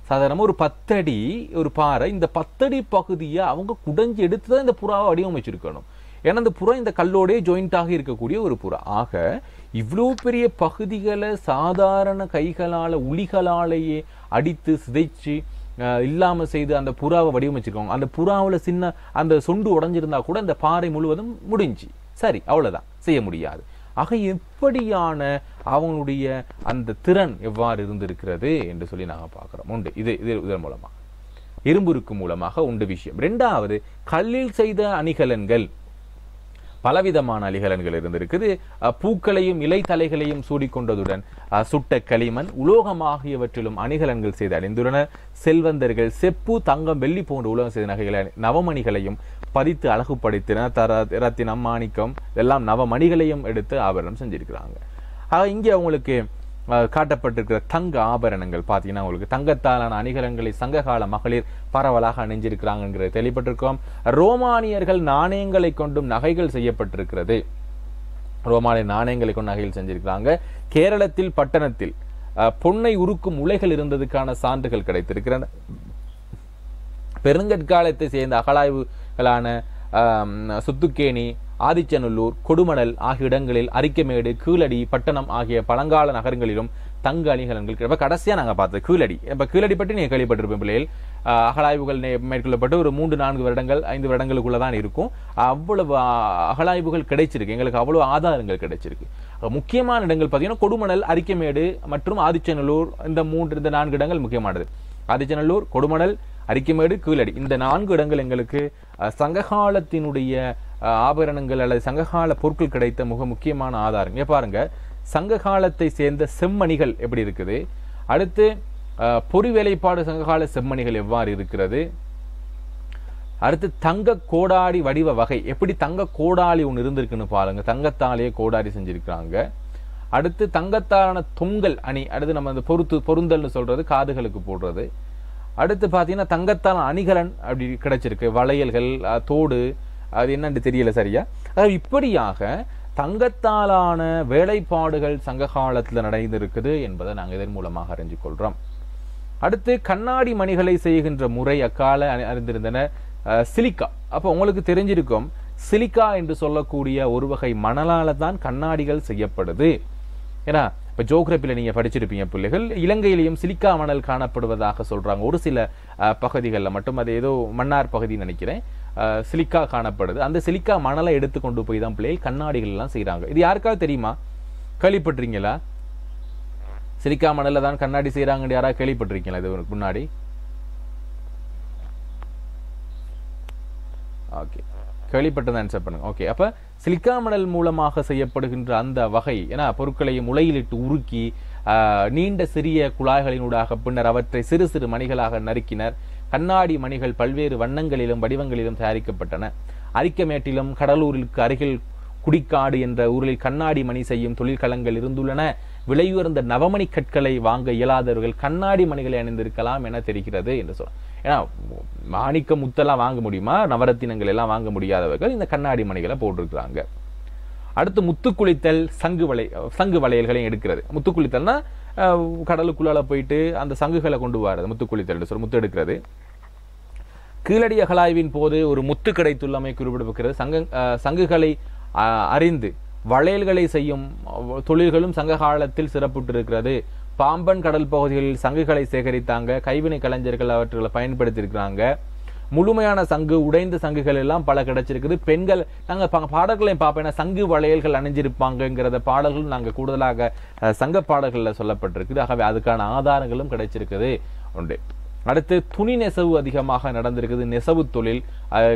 சாதாரணமாக ஒரு 10 அடி ஒரு பாறை, இந்த 10 அடி பகுதியை அவங்க குடஞ்சி எடுத்து தான் இந்த புறாவை வடிவமைச்சிருக்கணும். ஏன்னா இந்த புறா இந்த கல்லோடே ஜாயிண்டாக இருக்கக்கூடிய ஒரு புறா. ஆக இவ்வளோ பெரிய பகுதிகளை சாதாரண கைகளால் உளிகளாலேயே அடித்து சிதைச்சு இல்லாமல் செய்து அந்த புறாவை வடிவமைச்சிருக்காங்க. அந்த புறாவில் சின்ன அந்த சொண்டு உடஞ்சிருந்தா கூட அந்த பாறை முழுவதும் முடிஞ்சு சரி, அவ்வளோதான், செய்ய முடியாது. ஆக எப்படியான அவங்களுடைய அந்த திறன் எவ்வாறு இருந்திருக்கிறது என்று சொல்லி நாங்கள் பார்க்குறோம். உண்டு இதன் மூலமாக, இரும்புருக்கு மூலமாக உண்டு விஷயம். 2வது, கல்லில் செய்த அணிகலன்கள், பலவிதமான அணிகலன்கள் இருந்திருக்குது. பூக்களையும் இலை தலைகளையும் சூடிக்கொண்டதுடன் சுட்ட களிமண், உலோகம் ஆகியவற்றிலும் அணிகலன்கள் செய்து அணிந்துள்ளனர். செல்வந்தர்கள் செப்பு, தங்கம், வெள்ளி போன்ற உலகம் செய்த நகைகளை நவமணிகளையும் பதித்து அழகுபடுத்தினர். ரத்தினம், மாணிக்கம் எல்லாம் நவமணிகளையும் எடுத்து ஆபரணம் செஞ்சிருக்கிறாங்க. இங்கே அவங்களுக்கு காட்டப்பட்டிருக்கிற தங்க ஆபரணங்கள் பார்த்தீங்கன்னா உங்களுக்கு தங்கத்தாலான அணிகலன்களை சங்ககால மகளிர் பரவலாக அணிஞ்சிருக்கிறாங்கிறது தெளிப்பட்டிருக்கோம். ரோமானியர்கள் நாணயங்களை கொண்டும் நகைகள் செய்யப்பட்டிருக்கிறது. ரோமானிய நாணயங்களை கொண்டு நகைகள் செஞ்சிருக்கிறாங்க. கேரளத்தில் பட்டணத்தில் பொன்னை உருக்கும் உலைகள் இருந்ததுக்கான சான்றுகள் கிடைத்திருக்கின்றன. பெருங்கற்காலத்தை சேர்ந்த அகழாய்வுகளான சுத்துக்கேணி, ஆதிச்சநல்லூர், கொடுமணல் ஆகிய இடங்களில் அரிக்கமேடு, கீழடி, பட்டணம் ஆகிய பழங்கால நகரங்களிலும் தங்க அணிகலன்கள். இப்போ கடைசியாக நாங்கள் பார்த்தது கீழடி. இப்போ கீழடி பற்றி நீங்கள் கேள்விப்பட்டிருப்பேன் பிள்ளைகள். அகழாய்வுகள் மேற்கொள்ளப்பட்டு ஒரு 3-4 வருடங்கள் 5 வருடங்களுக்குள்ள தான் இருக்கும். அவ்வளவு அகழாய்வுகள் கிடைச்சிருக்கு, எங்களுக்கு அவ்வளவு ஆதாரங்கள் கிடைச்சிருக்கு. முக்கியமான இடங்கள் பார்த்தீங்கன்னா கொடுமணல், அரிக்கமேடு மற்றும் ஆதிச்சநல்லூர். இந்த 4 இடங்கள் முக்கியமானது. ஆதிச்சநல்லூர், கொடுமணல், அரிக்கமேடு, கீழடி, இந்த 4 இடங்கள் எங்களுக்கு சங்ககாலத்தினுடைய ஆபரணங்கள் அல்லது சங்ககால பொருட்கள் கிடைத்த மிக முக்கியமான ஆதாரம். இங்கே பாருங்க, சங்ககாலத்தை சேர்ந்த செம்மணிகள் எப்படி இருக்குது, அடுத்து பொறி வேலைப்பாடு சங்ககால செம்மணிகள் எவ்வாறு இருக்கிறது, அடுத்து தங்க கோடாடி வடிவ வகை, எப்படி தங்க கோடாலி ஒன்று இருந்திருக்குன்னு பாருங்க, தங்கத்தாலேயே கோடாடி செஞ்சிருக்கிறாங்க. அடுத்து தங்கத்தாலான தொங்கல் அணி, அடுத்து நம்ம அந்த பொருந்தல்னு சொல்றது காதுகளுக்கு போடுறது. அடுத்து பார்த்தீங்கன்னா தங்கத்தால் அணிகலன் அப்படி கிடைச்சிருக்கு, வளையல்கள், தோடு, அது என்னன்னு தெரியல சரியா. அதாவது இப்படியாக தங்கத்தாலான வேலைப்பாடுகள் சங்க காலத்தில் நடந்திருக்குது என்பதை நாங்கள் இதன் மூலமாக அறிஞ்சு கொள்றோம். அடுத்து கண்ணாடி மணிகளை செய்கின்ற முறை அக்கால அறிந்திருந்தன சிலிக்கா. அப்போ உங்களுக்கு தெரிஞ்சிருக்கும், சிலிக்கா என்று சொல்லக்கூடிய ஒரு வகை மணலால தான் கண்ணாடிகள் செய்யப்படுது. ஏன்னா இப்போ ஜோகிரபியில் நீங்கள் படிச்சிருப்பீங்க பிள்ளைகள், இலங்கையிலையும் சிலிக்கா மணல் காணப்படுவதாக சொல்கிறாங்க. ஒரு சில பகுதிகளில் மட்டும், அது ஏதோ மன்னார் பகுதின்னு நினைக்கிறேன், சிலிக்கா காணப்படுது. அந்த சிலிக்கா மணலை எடுத்து கொண்டு போய் தான் பிள்ளைகள் கண்ணாடிகள் எல்லாம் செய்கிறாங்க. இது யாருக்காவது தெரியுமா? கேள்விப்பட்டிருக்கீங்களா? சிலிக்கா மணலில் தான் கண்ணாடி செய்கிறாங்கன்னு யாராவது கேள்விப்பட்டிருக்கீங்களா இது முன்னாடி? ஓகே, கேள்விப்பட்டதை ஆன்சர் பண்ணுங்க. ஓகே, அப்போ சிலிக்கா மணல் மூலமாக செய்யப்படுகின்ற அந்த வகை ஏன்னா பொருட்களையும் முளையிலிட்டு உருக்கி நீண்ட சிறிய குழாய்களினூடாக பின்னர் அவற்றை சிறு சிறு மணிகளாக நறுக்கினர். கண்ணாடி மணிகள் பல்வேறு வண்ணங்களிலும் வடிவங்களிலும் தயாரிக்கப்பட்டன. அரிக்கமேட்டிலும் கடலூருக்கு அருகில் குடிக்காடு என்ற ஊரில் கண்ணாடி மணி செய்யும் தொழிற்கலங்கள் இருந்துள்ளன. விலையுயர்ந்த நவமணி கற்களை வாங்க இயலாதவர்கள் கண்ணாடி மணிகளை அணிந்திருக்கலாம் என தெரிகிறது என்று சொல்ல. ஏன்னா மாணிக்க முத்தெல்லாம் வாங்க முடியுமா, நவரத்தினங்கள் எல்லாம் வாங்க முடியாதவர்கள் இந்த கண்ணாடி மணிகளை போட்டிருக்கிறாங்க. அடுத்து முத்துக்குளித்தல் சங்கு வளையல்களையும் எடுக்கிறது. முத்துக்குளித்தல்னா கடலுக்குள்ளால போயிட்டு அந்த சங்குகளை கொண்டு வர்றது முத்துக்குளித்தல் சொல்லி முத்து எடுக்கிறது. கீழடி அகழாய்வின் போது ஒரு முத்து கிடைத்துள்ளமை குறிப்பிடப்படுகிறது. சங்குகளை அறிந்து வளையல்களை செய்யும் தொழில்களும் சங்க காலத்தில் சிறப்புற்றிருக்கிறது. பாம்பன் கடல் பகுதிகளில் சங்குகளை சேகரித்தாங்க. கைவினை கலைஞர்கள் அவற்றை பயன்படுத்தியிருக்கிறாங்க. முழுமையான சங்கு உடைந்த சங்குகள் எல்லாம் பல கிடைச்சிருக்குது. பெண்கள் நாங்கள் பாடல்களையும் பார்ப்பேன், சங்கு வளையல்கள் அணிஞ்சிருப்பாங்கிறத பாடல்கள் நாங்கள் கூடுதலாக சங்க பாடல்களில் சொல்லப்பட்டிருக்குது. ஆகவே அதுக்கான ஆதாரங்களும் கிடைச்சிருக்குது உண்டு. அடுத்து துணி நெசவு அதிகமாக நடந்திருக்குது. நெசவு தொழில்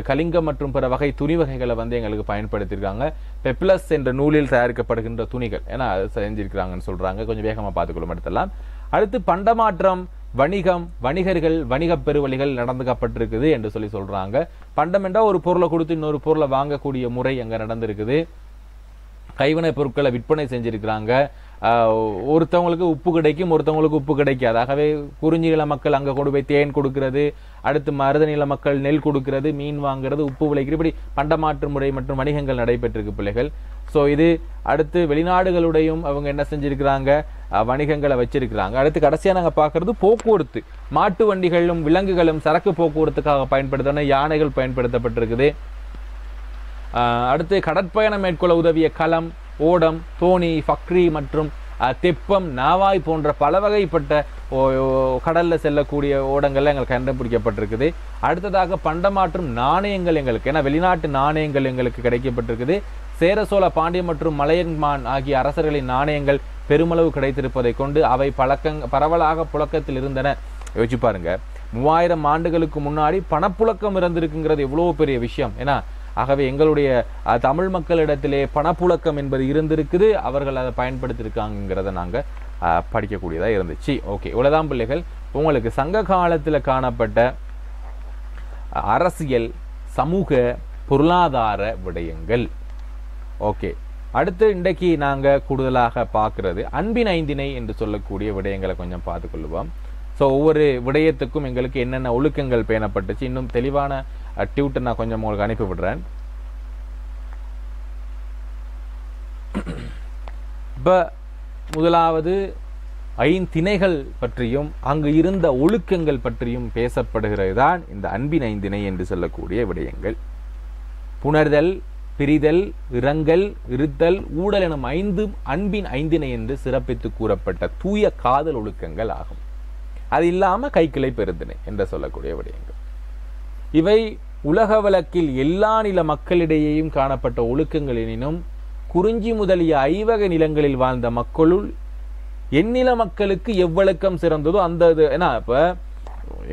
கலிங்கம் மற்றும் பிற வகை துணி வகைகளை எங்களுக்கு பயன்படுத்தியிருக்காங்க. பெப்ளஸ் என்ற நூலில் தயாரிக்கப்படுகின்ற துணிகள் ஏன்னா செஞ்சிருக்கிறாங்கன்னு சொல்றாங்க. கொஞ்சம் வேகமாக பார்த்துக்கொள்ளும் எடுத்தலாம். அடுத்து பண்டமாற்றம், வணிகம், வணிகர்கள், வணிக பெருவழிகள் நடந்துக்கப்பட்டிருக்குது என்று சொல்றாங்க. பண்டம் என்றால் ஒரு பொருளை கொடுத்து இன்னொரு பொருளை வாங்கக்கூடிய முறை அங்க நடந்திருக்குது. கைவினை பொருட்களை விற்பனை செஞ்சிருக்கிறாங்க. ஒருத்தவங்களுக்கு உப்பு கிடைக்கும், ஒருத்தவங்களுக்கு உப்பு கிடைக்காது. ஆகவே குறிஞ்சிநில மக்கள் அங்கே கொண்டு போய் தேன் கொடுக்கிறது, அடுத்து மருதநில மக்கள் நெல் கொடுக்கிறது, மீன் வாங்குறது, உப்பு விளைக்கிறது, இப்படி பண்டமாற்று முறை மற்றும் வணிகங்கள் நடைபெற்றிருக்கு பிள்ளைகள். ஸோ இது அடுத்து வெளிநாடுகளுடையும் அவங்க என்ன செஞ்சிருக்கிறாங்க, வணிகங்களை வச்சிருக்கிறாங்க. அடுத்து கடைசியாக நாங்கள் பார்க்கறது போக்குவரத்து. மாட்டு வண்டிகளும் விலங்குகளும் சரக்கு போக்குவரத்துக்காக பயன்படுத்தின யானைகள் பயன்படுத்தப்பட்டிருக்குது. அடுத்து கடற்பயணம் மேற்கொள்ள உதவிய களம், ஓடம், தோணி, ஃபக்ரி மற்றும் தெப்பம், நாவாய் போன்ற பல வகைப்பட்ட கடல்ல செல்லக்கூடிய ஓடங்கள்ல எங்களுக்கு கண்டுபிடிக்கப்பட்டிருக்குது. அடுத்ததாக பண்டமாற்றும் நாணயங்கள் எங்களுக்கு, ஏன்னா வெளிநாட்டு நாணயங்கள் எங்களுக்கு கிடைக்கப்பட்டிருக்குது. சேர, சோழ, பாண்டிய மற்றும் மலையன்மான் ஆகிய அரசர்களின் நாணயங்கள் பெருமளவு கிடைத்திருப்பதை கொண்டு அவை பரவலாக புழக்கத்தில் இருந்தன. யோசிச்சு பாருங்க, 3000 ஆண்டுகளுக்கு முன்னாடி பணப்புழக்கம் இருந்திருக்குங்கிறது எவ்வளவு பெரிய விஷயம். ஏன்னா ஆகவே எங்களுடைய தமிழ் மக்களிடத்திலே பணப்புழக்கம் என்பது இருந்திருக்குது, அவர்கள் அதை பயன்படுத்தியிருக்காங்கிறத நாங்கள் படிக்கக்கூடியதாக இருந்துச்சு. ஓகே, இவ்வளவுதான் பிள்ளைகள் உங்களுக்கு சங்க காலத்தில் காணப்பட்ட அரசியல், சமூக, பொருளாதார விடயங்கள். ஓகே, அடுத்து இன்றைக்கு நாங்கள் கூடுதலாக பார்க்கறது அன்பின் ஐந்திணை என்று சொல்லக்கூடிய விடயங்களை கொஞ்சம் பார்த்துக்கொள்வோம். ஸோ ஒவ்வொரு விடயத்துக்கும் எங்களுக்கு என்னென்ன ஒழுக்கங்கள் பேணப்பட்டுச்சு, இன்னும் தெளிவான டியூட்டர் நான் கொஞ்சம் உங்களுக்கு அனுப்பி விடுறேன். இப்போ முதலாவது ஐந்திணைகள் பற்றியும் அங்கு இருந்த ஒழுக்கங்கள் பற்றியும் பேசப்படுகிறது தான் இந்த அன்பின் ஐந்திணை என்று சொல்லக்கூடிய விடயங்கள். புணர்தல், பிரிதல், இரங்கல், இருத்தல், ஊடல் எனும் 5 அன்பின் ஐந்திணை என்று சிறப்பித்து கூறப்பட்ட தூய காதல் ஒழுக்கங்கள் ஆகும். அது இல்லாமல் கைக்கிளை பெருந்திணை என்று சொல்லக்கூடிய விடயங்கள். இவை உலக வழக்கில் எல்லா நில மக்களிடையேயும் காணப்பட்ட ஒழுக்கங்கள் எனினும் குறிஞ்சி முதலிய ஐவகை நிலங்களில் வாழ்ந்த மக்களுள் எந்நில மக்களுக்கு எவ்வழக்கம் சிறந்ததோ அந்த இது. ஏன்னா இப்போ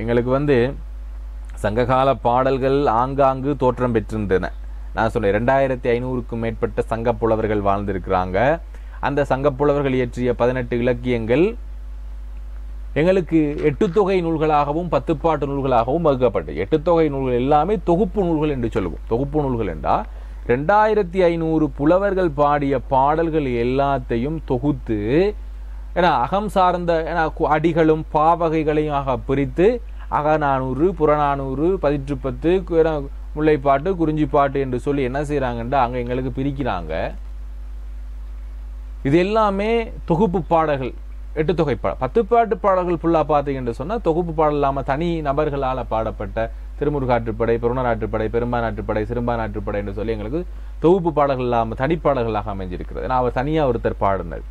எங்களுக்கு சங்ககால பாடல்கள் ஆங்காங்கு தோற்றம் பெற்றிருந்தன. நான் சொன்னேன் 2500க்கும் மேற்பட்ட சங்க புலவர்கள் வாழ்ந்திருக்கிறாங்க. அந்த சங்க புலவர்கள் இயற்றிய 18 இலக்கியங்கள் எங்களுக்கு 8 தொகை நூல்களாகவும் 10 பாட்டு நூல்களாகவும் வகுக்கப்பட்டது. 8 தொகை நூல்கள் எல்லாமே தொகுப்பு நூல்கள் என்று சொல்லுவோம். தொகுப்பு நூல்கள் என்றால் 2500 புலவர்கள் பாடிய பாடல்கள் எல்லாத்தையும் தொகுத்து, ஏன்னா அகம் சார்ந்த அடிகளும் பாவகைகளையும் பிரித்து அகநானூறு, புறநானூறு, 10 முல்லைப்பாட்டு, குறிஞ்சிப்பாட்டு என்று சொல்லி என்ன செய்யறாங்கன்னா அங்க எங்களுக்கு பிரிக்கிறாங்க. இது எல்லாமே தொகுப்பு பாடல்கள், 8 தொகை பாடல். 10 பாட்டு பாடல்கள் ஃபுல்லா பார்த்தீங்கன்னு சொன்னா தொகுப்பு பாடல் இல்லாம தனி நபர்களால் பாடப்பட்ட திருமுருகாற்றுப்படை, பெருணராற்றுப்படை, பெரும்பானாற்றுப்படை, சிறும்பானாற்றுப்படை என்று சொல்லி எங்களுக்கு தொகுப்பு பாடல்கள் இல்லாம தனிப்பாடல்களாக அமைஞ்சிருக்கிறது. ஏன்னா அவர் தனியா ஒருத்தர் பாடினர்.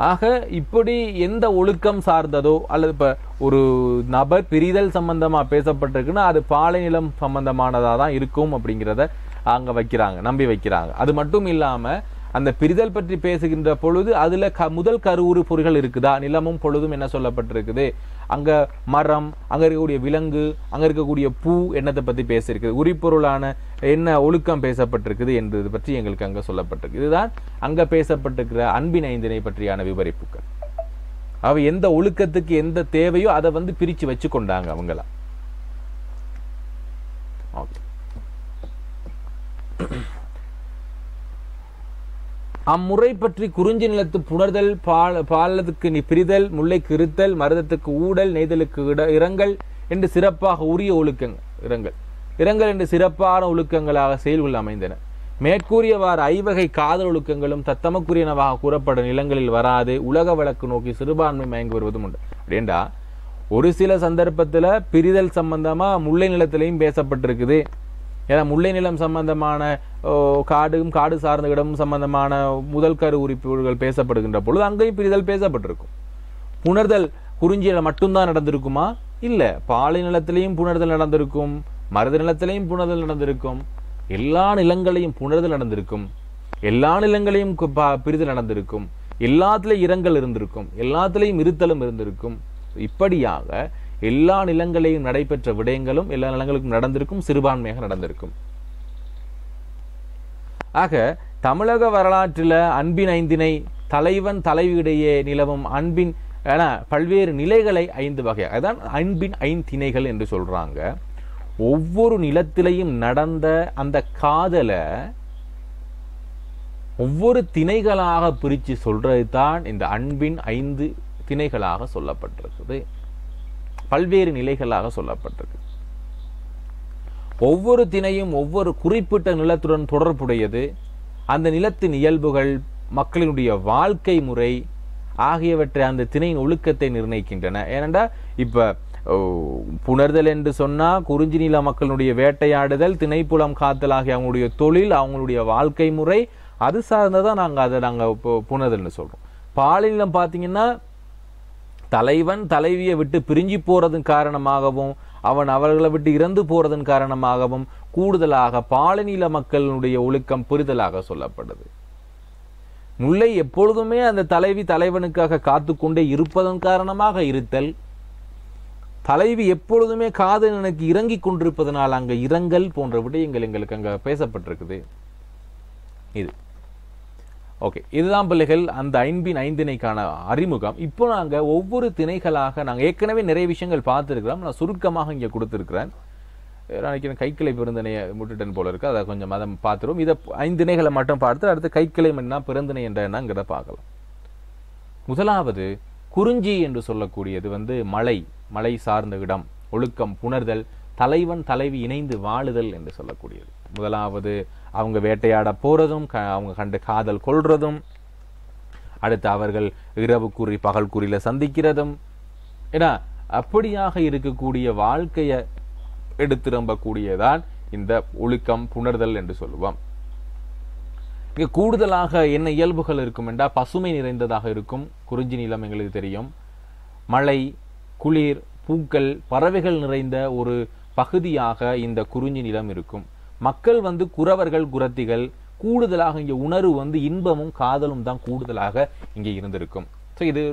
ஆக இப்படி எந்த ஒழுக்கம் சார்ந்ததோ அல்லது இப்ப ஒரு நபர் பிரிதல் சம்பந்தமா பேசப்பட்டிருக்குன்னா அது பாலை நிலம் சம்பந்தமானதா தான் இருக்கும் அப்படிங்கிறத அங்க வைக்கிறாங்க, நம்பி வைக்கிறாங்க. அது மட்டும் இல்லாம அந்த பிரிதல் பற்றி பேசுகின்ற பொழுது அதுல முதல் கருவுறு பொருள்கள் இருக்குதா, நிலமும் பொழுதும் என்ன சொல்லப்பட்டிருக்குது, அங்க மரம், அங்க இருக்கக்கூடிய விலங்கு, அங்க இருக்கக்கூடிய பூ என்னத்தை பத்தி பேசியிருக்குது, உரிப்பொருளான என்ன ஒழுக்கம் பேசப்பட்டிருக்குது என்பது பற்றி எங்களுக்கு அங்க சொல்லப்பட்டிருக்கு. இதுதான் அங்க பேசப்பட்டிருக்கிற அன்பின் ஐந்திணை பற்றியான விவரிப்புகள். அவ எந்த ஒழுக்கத்துக்கு எந்த தேவையோ அதை பிரிச்சு வச்சு கொண்டாங்க அவங்களா. அம்முறை பற்றி குறிஞ்சி நிலத்து புணர்தல், பாலத்துக்கு பிரிதல், முல்லைக்கு இருத்தல், மருதத்துக்கு ஊடல், நெய்தலுக்கு இரங்கல் என்று சிறப்பாக உரிய ஒழுக்கங்கள் இரங்கல் என்று சிறப்பான ஒழுக்கங்களாக செயல்கள் அமைந்தன. மேற்கூறியவாறு ஐவகை காதல் ஒழுக்கங்களும் தத்தமக்குரியனவாக கூறப்பட நிலங்களில் வராது உலக வழக்கு நோக்கி சிறுபான்மை மயங்கி வருவதும் உண்டு. அப்படின்டா ஒரு சில சந்தர்ப்பத்தில் பிரிதல் சம்பந்தமா முல்லை நிலத்திலையும் பேசப்பட்டிருக்குது. ஏன்னா முல்லை நிலம் சம்பந்தமான காடு சார்ந்த இடமும் சம்பந்தமான முதல் கரு உறுப்புகள் பேசப்படுகின்ற பொழுது அங்கேயும் பிரிதல் பேசப்பட்டிருக்கும். புணர்தல் குறிஞ்சியில மட்டும்தான் நடந்திருக்குமா? இல்ல, பாலை நிலத்திலையும் புணர்தல் நடந்திருக்கும், மருத நிலத்திலையும் புணர்தல் நடந்திருக்கும், எல்லா நிலங்களையும் புணர்தல் நடந்திருக்கும், எல்லா நிலங்களையும் பிரிதல் நடந்திருக்கும், எல்லாத்திலையும் இரங்கல் இருந்திருக்கும், எல்லாத்திலையும் இருத்தலும் இருந்திருக்கும். இப்படியாக எல்லா நிலங்களையும் நடைபெற்ற விடயங்களும் எல்லா நிலங்களுக்கும் நடந்திருக்கும், சிறுபான்மையாக நடந்திருக்கும். ஆக தமிழக வரலாற்றில் அன்பின் ஐந்தினை தலைவன் தலைவியிடையே நிலவும் அன்பின் பல்வேறு நிலைகளை 5 வகையாக, அதான் அன்பின் 5 திணைகள் என்று சொல்றாங்க. ஒவ்வொரு நிலத்திலையும் நடந்த அந்த காதலை ஒவ்வொரு திணைகளாக பிரித்து சொல்றது தான் இந்த அன்பின் 5 திணைகளாக சொல்லப்பட்டிருக்குது, பல்வேறு நிலைகளாக சொல்லப்பட்டிருக்கு. ஒவ்வொரு திணையும் ஒவ்வொரு குறிப்பிட்ட நிலத்துடன் தொடர்புடையது. அந்த நிலத்தின் இயல்புகள், மக்களினுடைய வாழ்க்கை முறை ஆகியவற்றை அந்த திணையின் ஒழுக்கத்தை நிர்ணயிக்கின்றன. ஏனென்றா இப்ப புணர்தல் என்று சொன்னா குறிஞ்சி நில மக்களுடைய வேட்டையாடுதல், திணைப்புலம் காத்தல் ஆகிய அவங்களுடைய தொழில், அவங்களுடைய வாழ்க்கை முறை, அது சார்ந்ததான் நாங்கள் புணர்தல்னு சொல்றோம். பாலை நிலம் பார்த்தீங்கன்னா தலைவன் தலைவியை விட்டு பிரிஞ்சு போறதன் காரணமாகவும் அவன் அவர்களை விட்டு இறந்து போறதன் காரணமாகவும் கூடுதலாக பாலநில மக்களுடைய ஒழுக்கம் புரிதலாக சொல்லப்படுது. முல்லை எப்பொழுதுமே அந்த தலைவி தலைவனுக்காக காத்து கொண்டே இருப்பதன் காரணமாக இருத்தல், தலைவி எப்பொழுதுமே காதலனுக்கு இறங்கி கொண்டிருப்பதனால் அங்க இரங்கல் போன்ற விடயங்கள் எங்களுக்கு அங்க பேசப்பட்டிருக்குது. இது ஓகே, இதுதான் பிள்ளைகள் அந்த அன்பின் 5 திணைக்கான அறிமுகம். இப்போ நாங்க ஒவ்வொரு திணைகளாக நாங்கள் ஏற்கனவே நிறைய விஷயங்கள் பார்த்துருக்கிறோம். நான் சுருக்கமாக இங்கே கொடுத்துருக்கிறேன். நினைக்கிறேன் கைக்கிளை பெருந்திணையை முட்டுட்டன் போல இருக்கு, அதை கொஞ்சம் அதை பார்த்துருவோம். இதை 5 திணைகளை மட்டும் பார்த்து அடுத்து கைக்கிளை என்ன பெருந்திணை என்ற என்னங்கிறத பார்க்கலாம். முதலாவது குறிஞ்சி என்று சொல்லக்கூடியது மலை சார்ந்த இடம், ஒழுக்கம், புணர்தல், தலைவன் தலைவி இணைந்து வாழுதல் என்று சொல்லக்கூடியது. முதலாவது அவங்க வேட்டையாட போறதும், அவங்க கண்டு காதல் கொள்றதும், அடுத்து அவர்கள் இரவு கூறி பகல் கூறியில சந்திக்கிறதும், ஏன்னா அப்படியாக இருக்கக்கூடிய வாழ்க்கையை எடுத்திரம்பக்கூடியதான் இந்த ஒழுக்கம், புணர்தல் என்று சொல்லுவோம். இங்க கூடுதலாக என்ன இயல்புகள் இருக்கும் என்றால் பசுமை நிறைந்ததாக இருக்கும். குறிஞ்சி நிலம் எங்களுக்கு தெரியும். மழை, குளிர், பூக்கள், பறவைகள் நிறைந்த ஒரு பகுதியாக இந்த குறிஞ்சி நிலம் இருக்கும். மக்கள் குறவர்கள், குரத்திகள். கூடுதலாக இங்கே உணர்வு இன்பமும் காதலும் தான் கூடுதலாக இங்கே இருந்திருக்கும். ஸோ இது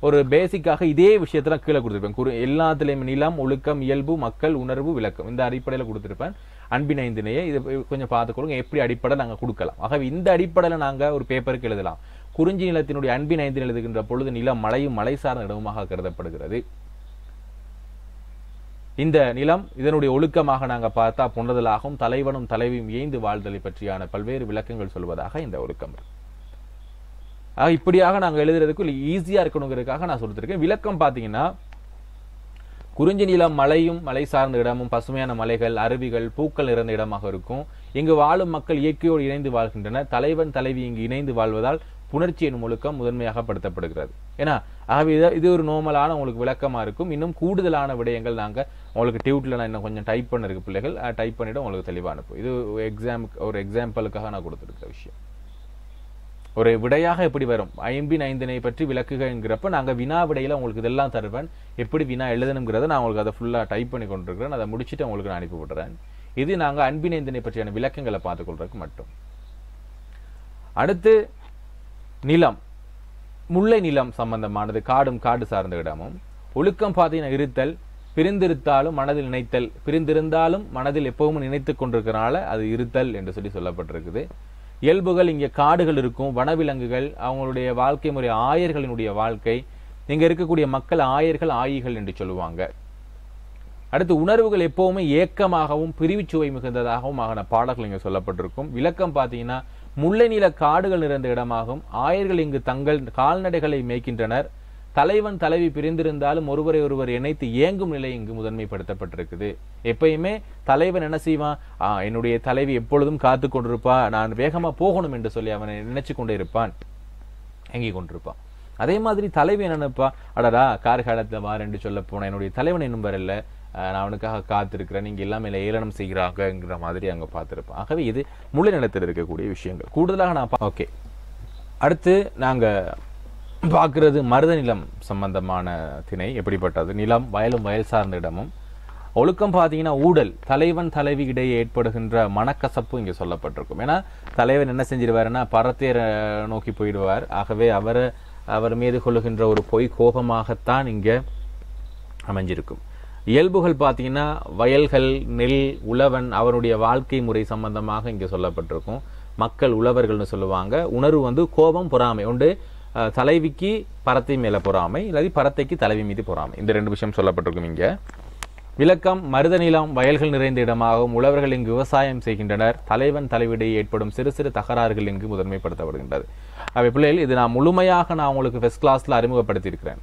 ஒரு பேசிக்காக இதே விஷயத்துல கீழே கொடுத்துருப்பேன். எல்லாத்துலேயும் நிலம், ஒழுக்கம், இயல்பு, மக்கள், உணர்வு, விளக்கம், இந்த அடிப்படையில் கொடுத்துருப்பேன். அன்பின் 5 திணையை இது கொஞ்சம் பார்த்துக்கொள்ளுங்க, எப்படி அடிப்படை நாங்கள் கொடுக்கலாம். ஆகவே இந்த அடிப்படையில் நாங்கள் ஒரு பேப்பருக்கு எழுதலாம். குறிஞ்சி நிலத்தினுடைய அன்பின் 5 எழுதுகின்ற பொழுது நிலம் மலையும் மலை சார்ந்த இடமுமாக கருதப்படுகிறது. இந்த நிலம் இதனுடைய ஒழுக்கமாக நாங்கள் பார்த்தா புணர்தலாகவும் தலைவனும் தலைவியும் இயைந்து வாழ்தலை பற்றியான பல்வேறு விளக்கங்கள் சொல்வதாக இந்த ஒழுக்கம் இருக்கு. இப்படியாக நாங்கள் எழுதுறதுக்கு ஈஸியா இருக்கணுங்கிறதுக்காக நான் சொல்லிருக்கேன். விளக்கம் பார்த்தீங்கன்னா குறிஞ்சி நிலம் மலையும் மலை சார்ந்த இடமும், பசுமையான மலைகள், அருவிகள், பூக்கள் நிறைந்த இடமாக இருக்கும். இங்கு வாழும் மக்கள் இயற்கையோடு இணைந்து வாழ்கின்றனர். தலைவன் தலைவி இங்கு இணைந்து வாழ்வதால் புணர்ச்சி எனும் ஒழுக்கம் முதன்மையாக படுத்தப்படுகிறது. ஏன்னா ஆகவே இது ஒரு நோமலான உங்களுக்கு விளக்கமா இருக்கும். இன்னும் கூடுதலான விடயங்கள் நாங்கள் உங்களுக்கு டியூட்ல நான் இன்னும் கொஞ்சம் டைப் பண்ணிருக்கு பிள்ளைகள், டைப் பண்ணிட்டு உங்களுக்கு தெளிவாக அனுப்பும். இது ஒரு எக்ஸாம்பிளுக்காக நான் கொடுத்துருக்கிற விஷயம். ஒரு விடையாக எப்படி வரும், அன்பின் 5 திணை பற்றி விளக்குகிறப்ப நாங்கள் வினா விடையில உங்களுக்கு இதெல்லாம் தருவேன். எப்படி வினா எழுதணுங்கிறத நான் உங்களுக்கு அதை ஃபுல்லாக டைப் பண்ணி கொண்டிருக்கிறேன். அதை முடிச்சுட்டு உங்களுக்கு நான் அனுப்பி விடுறேன். இது நாங்கள் அன்பின் 5 திணை பற்றியான விளக்கங்களை பார்த்துக்கொள்றதுக்கு மட்டும். அடுத்து நிலம், முல்லை நிலம் சம்பந்தமானது. காடு சார்ந்த இடமும், ஒழுக்கம் பார்த்தீங்கன்னா இருத்தல், பிரிந்திருத்தாலும் மனதில் நினைத்தல், பிரிந்திருந்தாலும் மனதில் எப்பவும் நினைத்து கொண்டிருக்கிறனால அது இருத்தல் என்று சொல்லப்பட்டிருக்குது. இயல்புகள், இங்கே காடுகள் இருக்கும், வனவிலங்குகள், அவங்களுடைய வாழ்க்கை முறை, ஆயர்களினுடைய வாழ்க்கை. இங்க இருக்கக்கூடிய மக்கள் ஆயர்கள், ஆயிகள் என்று சொல்லுவாங்க. அடுத்து உணர்வுகள் எப்பவுமே ஏக்கமாகவும் பிரிவுச்சுவை மிகுந்ததாகவும் ஆகின பாடல்கள் இங்கே சொல்லப்பட்டிருக்கும். விளக்கம் பார்த்தீங்கன்னா முல்லை நில காடுகள் நிறைந்த இடமாகும். ஆயர்கள் இங்கு தங்கள் கால்நடைகளை மேய்க்கின்றனர். தலைவன் தலைவி பிரிந்திருந்தாலும் ஒருவரை ஒருவர் இணைத்து இயங்கும் நிலை இங்கு முதன்மைப்படுத்தப்பட்டிருக்குது. எப்பயுமே தலைவன் என்ன செய்வான், என்னுடைய தலைவி எப்பொழுதும் காத்து கொண்டிருப்பா, நான் வேகமா போகணும் என்று சொல்லி அவனை நினைச்சு கொண்டே இருப்பான், இயங்கி கொண்டிருப்பான். அதே மாதிரி தலைவி என்ன நினைப்பா, அடடா கார்காலத்துல வாரென்று சொல்ல போன என்னுடைய தலைவன் இன்னும் வரல, நான் அவனுக்காக காத்திருக்கிறேன், நீங்க எல்லாமே ஏளனம் செய்கிறாங்கங்கிற மாதிரி அங்க பார்த்திருப்போம். ஆகவே இது முழு நிலத்தில் இருக்கக்கூடிய விஷயங்கள். கூடுதலாக நான் ஓகே, அடுத்து நாங்க பார்க்கிறது மருத நிலம் சம்பந்தமான திணை. எப்படிப்பட்டது? நிலம் வயலும் வயல் சார்ந்த இடமும். ஒழுக்கம் பார்த்தீங்கன்னா ஊடல், தலைவன் தலைவி இடையே ஏற்படுகின்ற மனக்கசப்பு இங்கே சொல்லப்பட்டிருக்கும். ஏன்னா தலைவன் என்ன செஞ்சிருவாருன்னா பரத்தையரை நோக்கி போயிடுவார். ஆகவே அவர் மீது கொள்ளுகின்ற ஒரு பொய் கோபமாகத்தான் இங்கே அமைஞ்சிருக்கும். இயல்புகள் பார்த்தீங்கன்னா வயல்கள், நெல், உழவன், அவருடைய வாழ்க்கை முறை சம்பந்தமாக இங்கே சொல்லப்பட்டிருக்கும். மக்கள் உழவர்கள்னு சொல்லுவாங்க. உணர்வு கோபம், பொறாமை உண்டு. தலைவிக்கு பரத்தை மேல பொறாமை, இல்லாத பரத்தைக்கு தலைவி மீது பொறாமை. இந்த 2 விஷயம் சொல்லப்பட்டிருக்கும் இங்க. விளக்கம்: மருத நிலம் வயல்கள் நிறைந்த இடமாகவும் உழவர்கள் இங்கு விவசாயம் செய்கின்றனர். தலைவன் தலைவிடையே ஏற்படும் சிறு சிறு தகராறுகள் இங்கு முதன்மைப்படுத்தப்படுகின்றது. அவை பிள்ளைகள், இது நான் முழுமையாக உங்களுக்கு ஃபர்ஸ்ட் கிளாஸ்ல அறிமுகப்படுத்தியிருக்கிறேன்.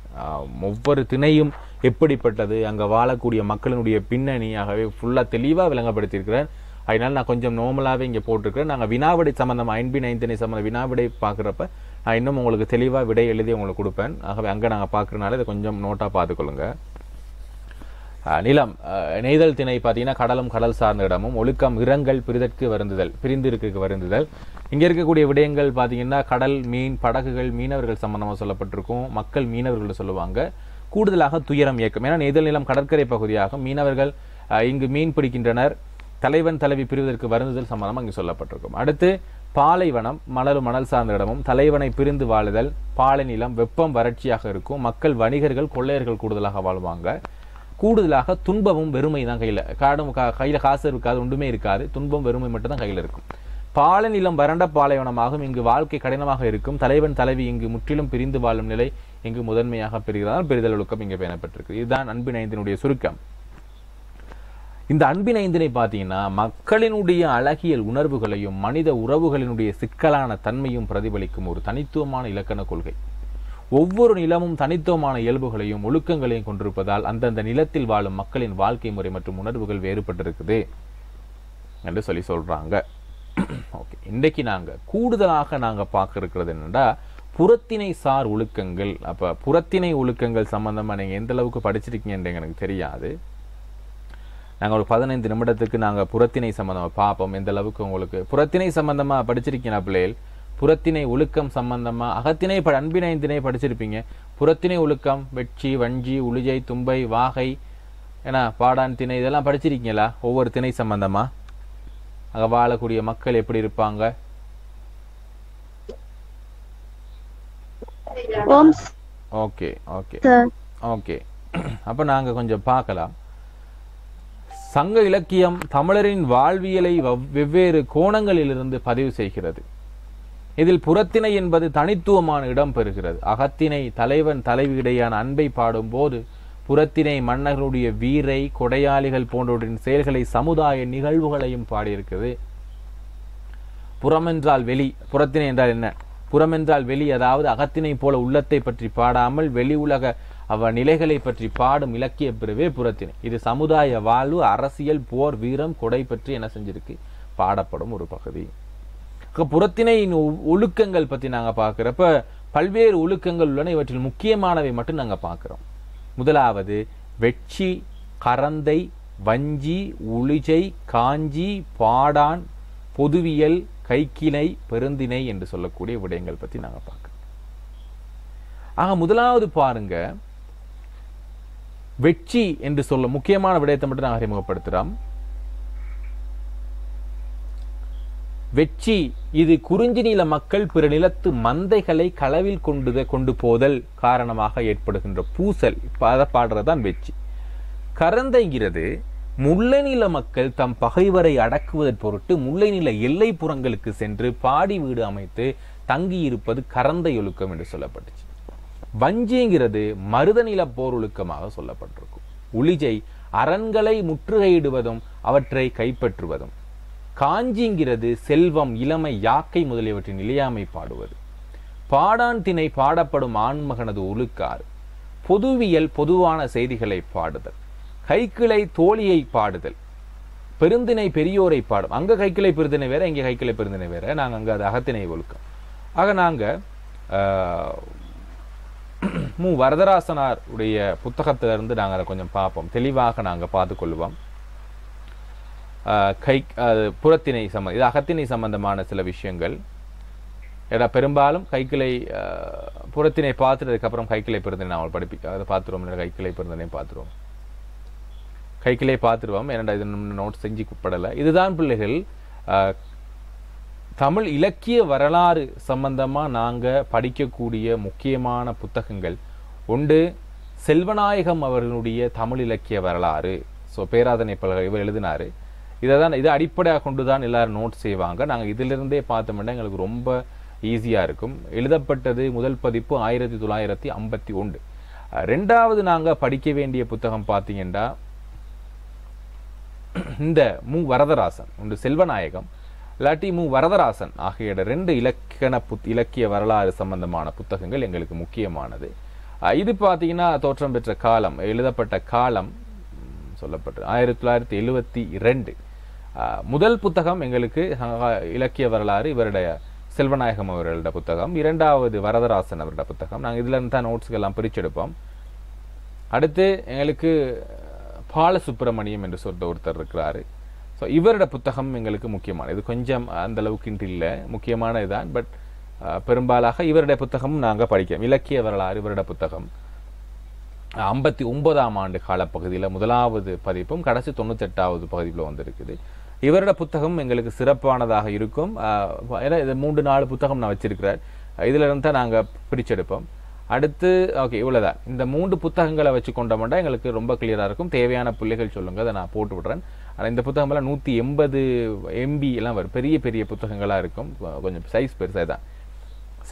ஒவ்வொரு திணையும் எப்படிப்பட்டது, அங்க வாழக்கூடிய மக்களினுடைய பின்னணி, ஆகவே ஃபுல்லா தெளிவா விளங்கப்படுத்தியிருக்கிறேன். அதனால நான் கொஞ்சம் நார்மலாகவே இங்கே போட்டிருக்கிறேன். நாங்கள் வினாவிடை சம்பந்தம் 5 சம்பந்தம் வினாவிடை பார்க்குறப்ப நான் இன்னும் உங்களுக்கு தெளிவாக விடை எழுதி உங்களுக்கு கொடுப்பேன். ஆகவே அங்கே நாங்கள் பார்க்குறதுனால இதை கொஞ்சம் நோட்டாக பார்த்துக்கொள்ளுங்க. நிலம் நெய்தல் திணை பார்த்தீங்கன்னா கடலும் கடல் சார்ந்த இடமும். ஒழுக்கம்: இரங்கல், பிரிதற்கு வருந்துதல், பிரிந்திருக்கு வருந்துதல். இங்கே இருக்கக்கூடிய விடயங்கள் பார்த்தீங்கன்னா கடல், மீன், படகுகள், மீனவர்கள் சம்பந்தமாக சொல்லப்பட்டிருக்கும். மக்கள் மீனவர்கள் சொல்லுவாங்க. கூடுதலாக துயரம் இயக்கம். ஏன்னா நெய்தல் நிலம் கடற்கரை பகுதியாகும். மீனவர்கள் இங்கு மீன் பிடிக்கின்றனர். தலைவன் தலைவி பிரிவதற்கு வருந்துதல் சம்பந்தமாக இங்கு சொல்லப்பட்டிருக்கும். அடுத்து பாலைவனம், மணலும் மணல் சார்ந்த இடமும். தலைவனை பிரிந்து வாழுதல். பாலை நிலம், வெப்பம், வறட்சியாக இருக்கும். மக்கள் வணிகர்கள், கொள்ளையர்கள் கூடுதலாக வாழ்வாங்க. கூடுதலாக துன்பமும் வெறுமை தான் கையில். கையில் காசு இருக்காது, ஒன்றுமே இருக்காது, துன்பம் வெறுமை மட்டும் தான் கையில் இருக்கும். பாலை நிலம் வறண்ட பாலைவனமாகும். இங்கு வாழ்க்கை கடினமாக இருக்கும். தலைவன் தலைவி இங்கு முற்றிலும் பிரிந்து வாழும் நிலை இங்கு முதன்மையாக பெறுகிறார். பெரிதல் ஒழுக்கம் இங்கே பெறப்பட்டிருக்கு. இதுதான் அன்பின் 5 சுருக்கம். இந்த அன்பின் 5 பார்த்தீங்கன்னா மக்களினுடைய அழகியல் உணர்வுகளையும் மனித உறவுகளினுடைய சிக்கலான தன்மையும் பிரதிபலிக்கும் ஒரு தனித்துவமான இலக்கண கொள்கை. ஒவ்வொரு நிலமும் தனித்துவமான இயல்புகளையும் ஒழுக்கங்களையும் கொண்டிருப்பதால் அந்தந்த நிலத்தில் வாழும் மக்களின் வாழ்க்கை முறை மற்றும் உணர்வுகள் வேறுபட்டிருக்குது என்று சொல்றாங்க. ஓகே, இன்றைக்கு கூடுதலாக பார்க்க இருக்கிறது என்னன்னா புறத்திணை சார் ஒழுக்கங்கள். அப்ப புறத்திணை ஒழுக்கங்கள் சம்பந்தமா நீங்க எந்த அளவுக்கு படிச்சிருக்கீங்கன்னு எனக்கு தெரியாது. நாங்கள் ஒரு 15 நிமிடத்துக்கு நாங்கள் புறத்திணை சம்பந்தமாக பார்ப்போம். எந்த அளவுக்கு உங்களுக்கு புறத்திணை சம்பந்தமாக படிச்சிருக்கீங்க பிள்ளைகள். புறத்திணை ஒழுக்கம் சம்பந்தமாக அகத்திணை அன்பின் 5 படிச்சிருப்பீங்க. புறத்திணை ஒழுக்கம் வெட்சி, வஞ்சி, உளிஜை, தும்பை, வாகை, ஏன்னா பாடான் திணை இதெல்லாம் படிச்சிருக்கீங்களா? ஒவ்வொரு திணை சம்பந்தமா அங்கே வாழக்கூடிய மக்கள் எப்படி இருப்பாங்க? Okay okay okay. அப்போ நாங்கள் கொஞ்சம் பார்க்கலாம். சங்க இலக்கியம் தமிழரின் வாழ்வியலை வெவ்வேறு கோணங்களிலிருந்து பதிவு செய்கிறது. இதில் புறத்திணை என்பது தனித்துவமான இடம் பெறுகிறது. அகத்திணை தலைவன் தலைவி இடையான அன்பை பாடும் போது, புறத்திணை மன்னர்களுடைய வீரை, கொடையாளிகள் போன்றவற்றின் செயல்களை, சமுதாய நிகழ்வுகளையும் பாடியிருக்கிறது. புறம் என்றால் வெளி. புறத்திணை என்றால் என்ன? புறம் என்றால் வெளி, அதாவது அகத்திணை போல உள்ளத்தை பற்றி பாடாமல் வெளி உலக நிலைகளை பற்றி பாடும் இலக்கிய பிரிவே புறத்திணை. இது சமுதாய வாழ்வு, அரசியல், போர், வீரம், கொடை பற்றி என்ன செஞ்சிருக்கு பாடப்படும் ஒரு பகுதி. புறத்திணையின் ஒழுக்கங்கள் பற்றி நாங்க பார்க்கிறப்ப பல்வேறு ஒழுக்கங்கள் உள்ளன. இவற்றில் முக்கியமானவை மட்டும் நாங்க பார்க்கிறோம். முதலாவது வெட்சி, கரந்தை, வஞ்சி, உளிஜை, காஞ்சி, பாடான், பொதுவியல், கைக்கிணை, பெருந்திணை என்று சொல்லக்கூடிய விடயங்கள் பற்றி நாங்க பார்க்கிறோம். ஆக முதலாவது பாருங்க, வெட்சி என்று சொல்ல முக்கியமான விடயத்தை மட்டும் நாங்கள் அறிமுகப்படுத்துகிறோம். வெட்சி இது குறிஞ்சி நில மக்கள் பிற நிலத்து மந்தைகளை களவில் கொண்டு போதல் காரணமாக ஏற்படுகின்ற பூசல், அதை பாடுறதுதான் வெட்சி. கரந்தைங்கிறது முல்லை நில மக்கள் தம் பகைவரை அடக்குவதன் பொருட்டு முல்லை நில எல்லை புறங்களுக்கு சென்று பாடி வீடு அமைத்து தங்கி இருப்பது கரந்தை ஒழுக்கம் என்று சொல்லப்பட்டுச்சு. வஞ்சிங்கிறது மருத நில போர் ஒழுக்கமாக சொல்லப்பட்டிருக்கும். உளிஜை அரண்களை முற்றுகையிடுவதும் அவற்றை கைப்பற்றுவதும். காஞ்சிங்கிறது செல்வம், இளமை, யாக்கை முதலியவற்றின் நிலையாமை பாடுவது. பாடான் திணை பாடப்படும் ஆண்மகனது ஒழுக்காறு. பொதுவியல் பொதுவான செய்திகளை பாடுதல், கைக்கிளை தோழியை பாடுதல், பெருந்திணை பெரியோரை பாடும். அங்கே கைக்கிளை பெருந்திணை வேற, இங்கே கைக்கிளை பெருந்திணை வேற. நாங்கள் அங்கே அது அகத்திணை ஒழுக்கம். ஆக நாங்கள் மு வரதராசனார் உடைய புத்தகத்திலிருந்து நாங்கள் அதை கொஞ்சம் பார்ப்போம், தெளிவாக நாங்கள் பார்த்து கொள்வோம். புறத்திணை இது அகத்திணை சம்பந்தமான சில விஷயங்கள். ஏன்னா பெரும்பாலும் கைக்கிளை புறத்தினை பார்த்துட்டதுக்கப்புறம் கைக்கிளை பெருந்தினை நாங்கள் அதை பார்த்துருவோம். கைக்கிளை பெருந்தினை பார்த்துருவோம், கைக்கிளை பார்த்துருவோம். ஏன்னா இது நோட் செஞ்சுப்படலை. இதுதான் பிள்ளைகள் தமிழ் இலக்கிய வரலாறு சம்பந்தமாக நாங்கள் படிக்கக்கூடிய முக்கியமான புத்தகங்கள். ஒன்று செல்வநாயகம் அவர்களுடைய தமிழ் இலக்கிய வரலாறு. ஸோ பேராதனை பல்கலை இவர் எழுதினார். இதை அடிப்படையாக கொண்டு தான் எல்லாரும் நோட் செய்வாங்க. நாங்கள் இதிலிருந்தே பார்த்தோம்னா எங்களுக்கு ரொம்ப ஈஸியாக இருக்கும். எழுதப்பட்டது முதல் பதிப்பு 1951. ரெண்டாவது நாங்கள் படிக்க வேண்டிய புத்தகம் பார்த்தீங்கன்னா இந்த மு வரதராசன், ஒன்று செல்வநாயகம் இல்லாட்டி மு வரதராசன் ஆகிய 2 இலக்கிய வரலாறு சம்பந்தமான புத்தகங்கள் எங்களுக்கு முக்கியமானது. இது பார்த்தீங்கன்னா தோற்றம் பெற்ற காலம், எழுதப்பட்ட காலம் சொல்லப்பட்டது 1972. முதல் புத்தகம் எங்களுக்கு இலக்கிய வரலாறு இவருடைய செல்வநாயகம் அவர்களோட புத்தகம், இரண்டாவது வரதராசன் அவரோட புத்தகம். நாங்கள் இதுல இருந்து தான் நோட்ஸ்கள் எல்லாம் பிரிச்செடுப்போம். அடுத்து எங்களுக்கு பாலசுப்பிரமணியம் என்று சொல்லிட்டு ஒருத்தர் இருக்கிறாரு. ஸோ இவரோட புத்தகம் எங்களுக்கு முக்கியமான, இது கொஞ்சம் அந்த அளவுக்கு இல்லை, முக்கியமான இதுதான். பட் பெரும்பாலாக இவருடைய புத்தகமும் நாங்கள் படிக்கிறோம். இலக்கிய வரலாறு இவரோட புத்தகம் 59ஆம் ஆண்டு காலப்பகுதியில் முதலாவது பதிப்பும் கடைசி 98வது பதிப்பில் வந்திருக்குது. இவரோட புத்தகம் எங்களுக்கு சிறப்பானதாக இருக்கும். ஏன்னா இது 3-4 புத்தகம் நான் வச்சிருக்கிறேன். இதில் இருந்து தான் நாங்கள் பிரிச்செடுப்போம். அடுத்து ஓகே இவ்வளோதான். இந்த 3 புத்தகங்களை வச்சு கொண்டோம்னா எங்களுக்கு ரொம்ப கிளியராக இருக்கும். தேவையான பிள்ளைகள் சொல்லுங்கள், அதை நான் போட்டு விடுறேன். ஆனால் இந்த புத்தகமெல்லாம் 180 MB எல்லாம் வரும், பெரிய பெரிய புத்தகங்களாக இருக்கும். கொஞ்சம் சைஸ் பெருசாக தான்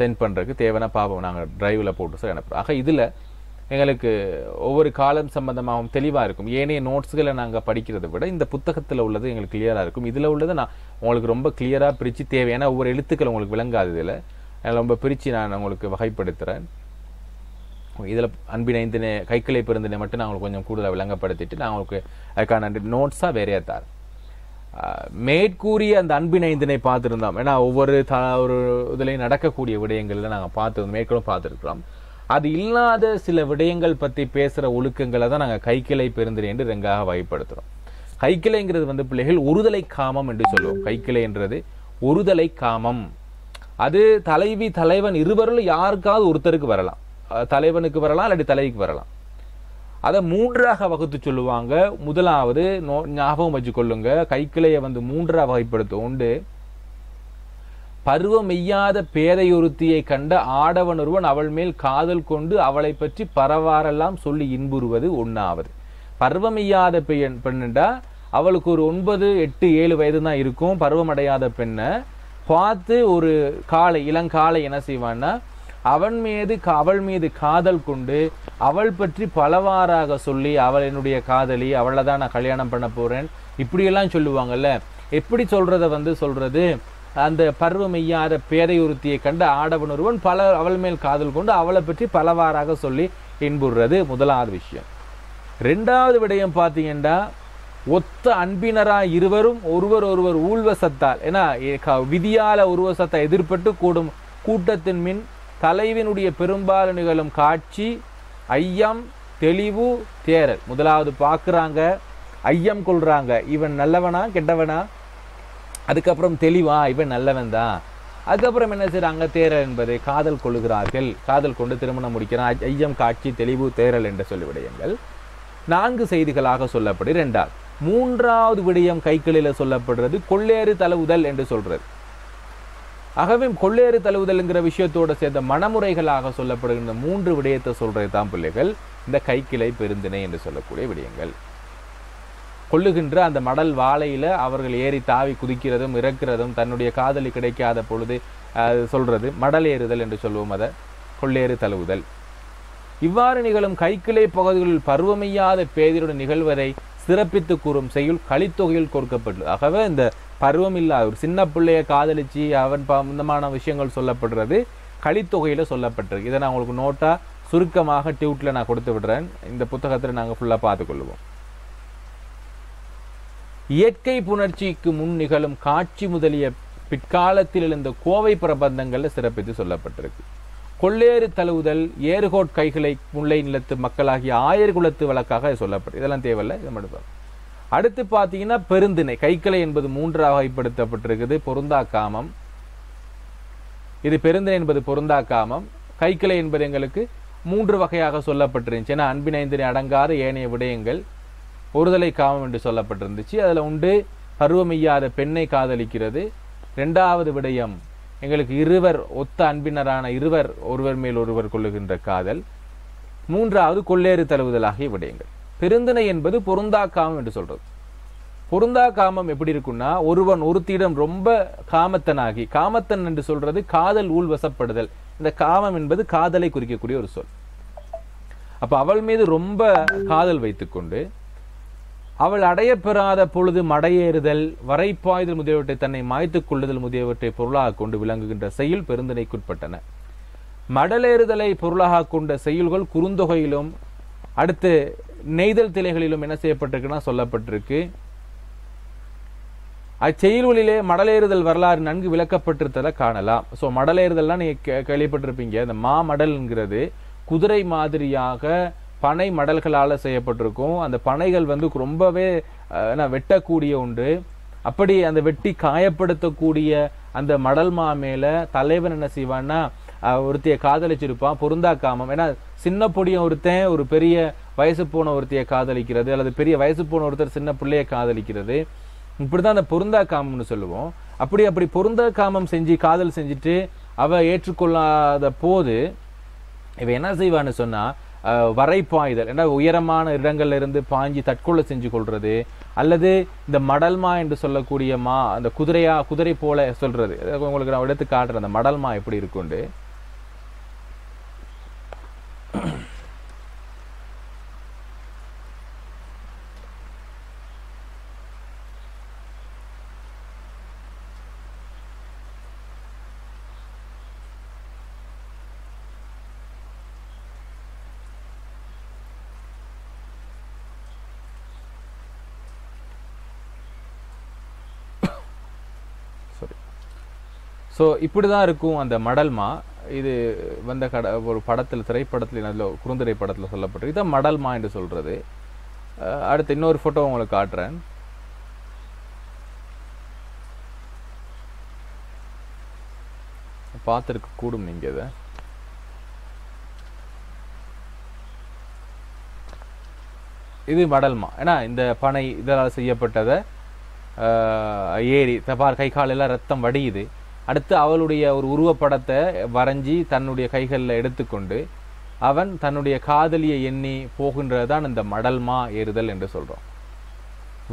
சென்ட் பண்ணுறதுக்கு தேவையான பாப்போம், நாங்கள் டிரைவில் போட்டு சார் அனுப்புகிறோம். ஆக இதில் எங்களுக்கு ஒவ்வொரு காலம் சம்பந்தமாகவும் தெளிவாக இருக்கும். ஏனைய நோட்ஸ்களை நாங்கள் படிக்கிறதை விட இந்த புத்தகத்தில் உள்ளது எங்களுக்கு கிளியராக இருக்கும். இதில் உள்ளதை நான் உங்களுக்கு ரொம்ப கிளியராக பிரித்து தேவையான ஒவ்வொரு எழுத்துக்கள் உங்களுக்கு விளங்காது. இதில் ரொம்ப பிரித்து நான் உங்களுக்கு வகைப்படுத்துகிறேன். இதில் அன்பினைந்தினை கைக்கிளை பெருந்தினை மட்டும் நான் உங்களுக்கு கொஞ்சம் கூடுதலாக விளங்கப்படுத்திட்டு நான் உங்களுக்கு அதுக்கான நோட்ஸாக வேறையாக தரேன். மேற்கூறிய அந்த அன்பினைந்தினை பார்த்துருந்தோம். ஏன்னா ஒவ்வொரு ஒரு இதுலையும் நடக்கக்கூடிய விடயங்களில் நாங்கள் பார்த்துருந்தோம், மேற்கொள்ளும் பார்த்துருக்கிறோம். அது இல்லாத சில விடயங்கள் பற்றி பேசுகிற ஒழுக்கங்களை தான் நாங்கள் கைக்கிளை பெருந்தினை என்று ரெண்டாக வகைப்படுத்துகிறோம். கைக்கிளைங்கிறது பிள்ளைகள் ஒருதலை காமம் என்று சொல்லுவோம். கைக்கிளை என்றது ஒருதலை காமம். அது தலைவி தலைவன் இருவரும் யாருக்காவது ஒருத்தருக்கு வரலாம், தலைவனுக்கு வரலாம் இல்லாட்டி தலைவிக்கு வரலாம். அதை 3ஆக வகுத்து சொல்லுவாங்க. முதலாவது ஞாபகம் வச்சு கொள்ளுங்க, கைக்கிளையை 3ஆக வகைப்படுத்தும். உண்டு பருவம் மெய்யாத பேதையொருத்தியை கண்ட ஆடவன் ஒருவன் அவள் மேல் காதல் கொண்டு அவளை பற்றி பரவாரெல்லாம் சொல்லி இன்புறுவது 1வது. பருவமெய்யாத பெண்ணுண்டா அவளுக்கு ஒரு 9, 8, 7 வயது தான் இருக்கும். பருவமடையாத பெண்ணை பார்த்து ஒரு இளங்காலை என்ன செய்வான்னா அவள் மீது காதல் கொண்டு அவள் பற்றி பலவாறாக சொல்லி அவள் என்னுடைய காதலி, அவளை தான் நான் கல்யாணம் பண்ண போறேன் இப்படியெல்லாம் சொல்லுவாங்கல்ல. எப்படி சொல்றது அந்த பருவமெய்யாத பேதையுறுத்தியை கண்டு ஆடவன் ஒருவன் அவள் மேல் காதல் கொண்டு அவளை பற்றி பலவாறாக சொல்லி இன்புறுறது முதலாவது விஷயம். 2வது விடயம் பார்த்தீங்கன்னா ஒத்த அன்பினரா இருவரும் ஒருவர் ஊழ்வசத்தால், ஏன்னா விதியால உருவசத்தை எதிர்பட்டு கூடும் கூட்டத்தின் மின் தலைவினுடைய பெரும்பாலும் நிகழும் காட்சி ஐயம் தெளிவு தேரல். முதலாவது பார்க்குறாங்க, ஐயம் கொள்றாங்க, இவன் நல்லவனா கெட்டவனா. அதுக்கப்புறம் தெளிவா, இவன் நல்லவன் தான். அதுக்கப்புறம் என்ன செய்யறாங்க, தேரல் என்பது காதல் கொள்ளுகிறார்கள். காதல் கொண்டு திருமணம் முடிக்கிறான். ஐயம் காட்சி தெளிவு தேரல் என்ற சொல்லி விடயங்கள் 4 செய்திகளாக சொல்லப்படு. 3வது விடயம் கைக்கிளையில சொல்லப்படுறது கொள்ளேறு தழுவுதல் என்று சொல்றது. ஆகவே கொள்ளேறு தழுவுதல்ங்கிற விஷயத்தோட சேர்ந்த மனமுறைகளாக சொல்லப்படுகின்ற 3 விடயத்தை சொல்றது தான் பிள்ளைகள் இந்த கைக்கிளை பெருந்திணை என்று சொல்லக்கூடிய விடயங்கள். கொள்ளுகின்ற அந்த மடல் வாழையில அவர்கள் ஏறி தாவி குதிக்கிறதும் இறக்கிறதும் தன்னுடைய காதலி கிடைக்காத பொழுது சொல்றது மடல் ஏறுதல் என்று சொல்லுவோம். அதை கொள்ளேறு தழுவுதல். இவ்வாறு நிகழும் கைக்கிளை பகுதிகளில் பருவமையாத பேதியுடன் நிகழ்வதை சிறப்பித்து கூறும் செய்யுள் கலித்தொகையில் கொடுக்கப்பட்டுள்ளது. ஆகவே இந்த பருவம் இல்லாத ஒரு சின்ன பிள்ளைய காதலிச்சு அவன் சம்பந்தமான விஷயங்கள் சொல்லப்படுறது கலித்தொகையில சொல்லப்பட்டிருக்கு. இதை நான் உங்களுக்கு நோட்டா சுருக்கமாக டியூட்டில் நான் கொடுத்து விடுறேன். இந்த புத்தகத்தில் நாங்கள் ஃபுல்லாக பார்த்துக்கொள்வோம். இயற்கை புணர்ச்சிக்கு முன் நிகழும் காட்சி முதலிய பிற்காலத்தில் எழுந்த கோவை பிரபந்தங்களில் சிறப்பித்து சொல்லப்பட்டிருக்கு. கொள்ளேறு தழுவுதல், ஏறுகோட் கைகளை முல்லை நிலத்து மக்களாகிய ஆயர்குலத்து வழக்காக சொல்லப்பட்டு, இதெல்லாம் தேவையில்லை, இதை மட்டும். அடுத்து பார்த்தீங்கன்னா பெருந்திணை கைக்கிளை என்பது 3ஆக வகைப்படுத்தப்பட்டிருக்குது. பொருந்தா காமம், இது பெருந்திணை என்பது பொருந்தா காமம். கைக்கிளை என்பது எங்களுக்கு 3 வகையாக சொல்லப்பட்டிருந்துச்சு. ஏன்னா அன்பினைந்தினை அடங்காத ஏனைய விடயங்கள் ஒருதலை காமம் என்று சொல்லப்பட்டிருந்துச்சு. அதில் உண்டு பருவமெய்யாத பெண்ணை காதலிக்கிறது. 2வது விடயம் எங்களுக்கு இருவர் ஒத்த அன்பினரான இருவர் ஒருவர் மேல் ஒருவர் கொள்ளுகின்ற காதல். 3வது கொள்ளேறு தழுவுதல் ஆகிய விடயங்கள். பெருந்திணை என்பது பொருந்தா காமம் என்று சொல்றது. பொருந்தா காமம் எப்படி இருக்குன்னா, ஒருவன் ஒருத்தியிடம் ரொம்ப காமத்தனாகி, காமத்தன் என்று சொல்றது காதல் ஊழ்வசப்படுதல். இந்த காமம் என்பது காதலை குறிக்கக்கூடிய ஒரு சொல். அப்ப அவள் மீது ரொம்ப காதல் வைத்துக்கொண்டு அவள் அடையப்பெறாத பொழுது மடையேறுதல், வரைப்பாய்தல் முதலியவற்றை தன்னை மாய்த்துக் கொள்ளுதல் முதலியவற்றை பொருளாக கொண்டு விளங்குகின்ற செயல் பெருந்திணைக்குட்பட்டன. மடலேறுதலை பொருளாக கொண்ட செயல்கள் குறுந்தொகையிலும் அடுத்து நெய்தல் திணைகளிலும் என்ன செய்யப்பட்டிருக்குன்னா சொல்லப்பட்டிருக்கு. அச்செயல்களிலே மடலேறுதல் வரலாறு நன்கு விளக்கப்பட்டிருத்ததை காணலாம். ஸோ மடலேறுதல்லாம் நீங்க கேள்விப்பட்டிருப்பீங்க. இந்த மாமடல்ங்கிறது குதிரை மாதிரியாக பனை மடல்களால் செய்யப்பட்டிருக்கும். அந்த பனைகள் வந்து ரொம்பவே வெட்டக்கூடிய ஒன்று. அப்படி அந்த வெட்டி காயப்படுத்தக்கூடிய அந்த மடல்மா மேல தலைவன் என்ன செய்வான்னா ஒருத்தைய காதலிச்சிருப்பான். பொருந்தா காமம். ஏன்னா சின்ன பொடியும் ஒருத்தன் ஒரு பெரிய வயசு போன ஒருத்தைய காதலிக்கிறது, அல்லது பெரிய வயசு போன ஒருத்தர் சின்ன பிள்ளைய காதலிக்கிறது. இப்படிதான் அந்த பொருந்தா காமம்னு சொல்லுவோம். அப்படி பொருந்தா காமம் செஞ்சு காதல் செஞ்சுட்டு அவ ஏற்றுக்கொள்ளாத போது இவ என்ன செய்வான்னு சொன்னா வரைப்பாய்தல், ஏன்னா உயரமான இடங்கள்ல இருந்து பாஞ்சி தற்கொலை செஞ்சு கொள்றது, அல்லது இந்த மடல்மா என்று சொல்லக்கூடிய அந்த குதிரை போல சொல்றது. உங்களுக்கு நான் எடுத்து காட்டுறேன் அந்த மடல்மா எப்படி இருக்குண்டு. ஸோ இப்படி தான் இருக்கும் அந்த மடல்மா. இது வந்த ஒரு படத்தில் திரைப்படத்தில் அதில் குறுந்திரை படத்தில் சொல்லப்பட்டு இதான் மடல்மா என்று சொல்கிறது. அடுத்து இன்னொரு ஃபோட்டோ உங்களுக்கு காட்டுறேன். பார்த்துருக்க கூடும் நீங்கள் இதை. இது மடல்மா. ஏன்னா இந்த பனை இதனால் செய்யப்பட்டதை ஏறி தபார் கை காலெல்லாம் ரத்தம் வடியுது. அடுத்து அவளுடைய ஒரு உருவப்படத்தை வரைஞ்சி தன்னுடைய கைகளில் எடுத்துக்கொண்டு அவன் தன்னுடைய காதலியை எண்ணி போகின்றது தான் இந்த மடல்மா ஏறுதல் என்று சொல்கிறோம்.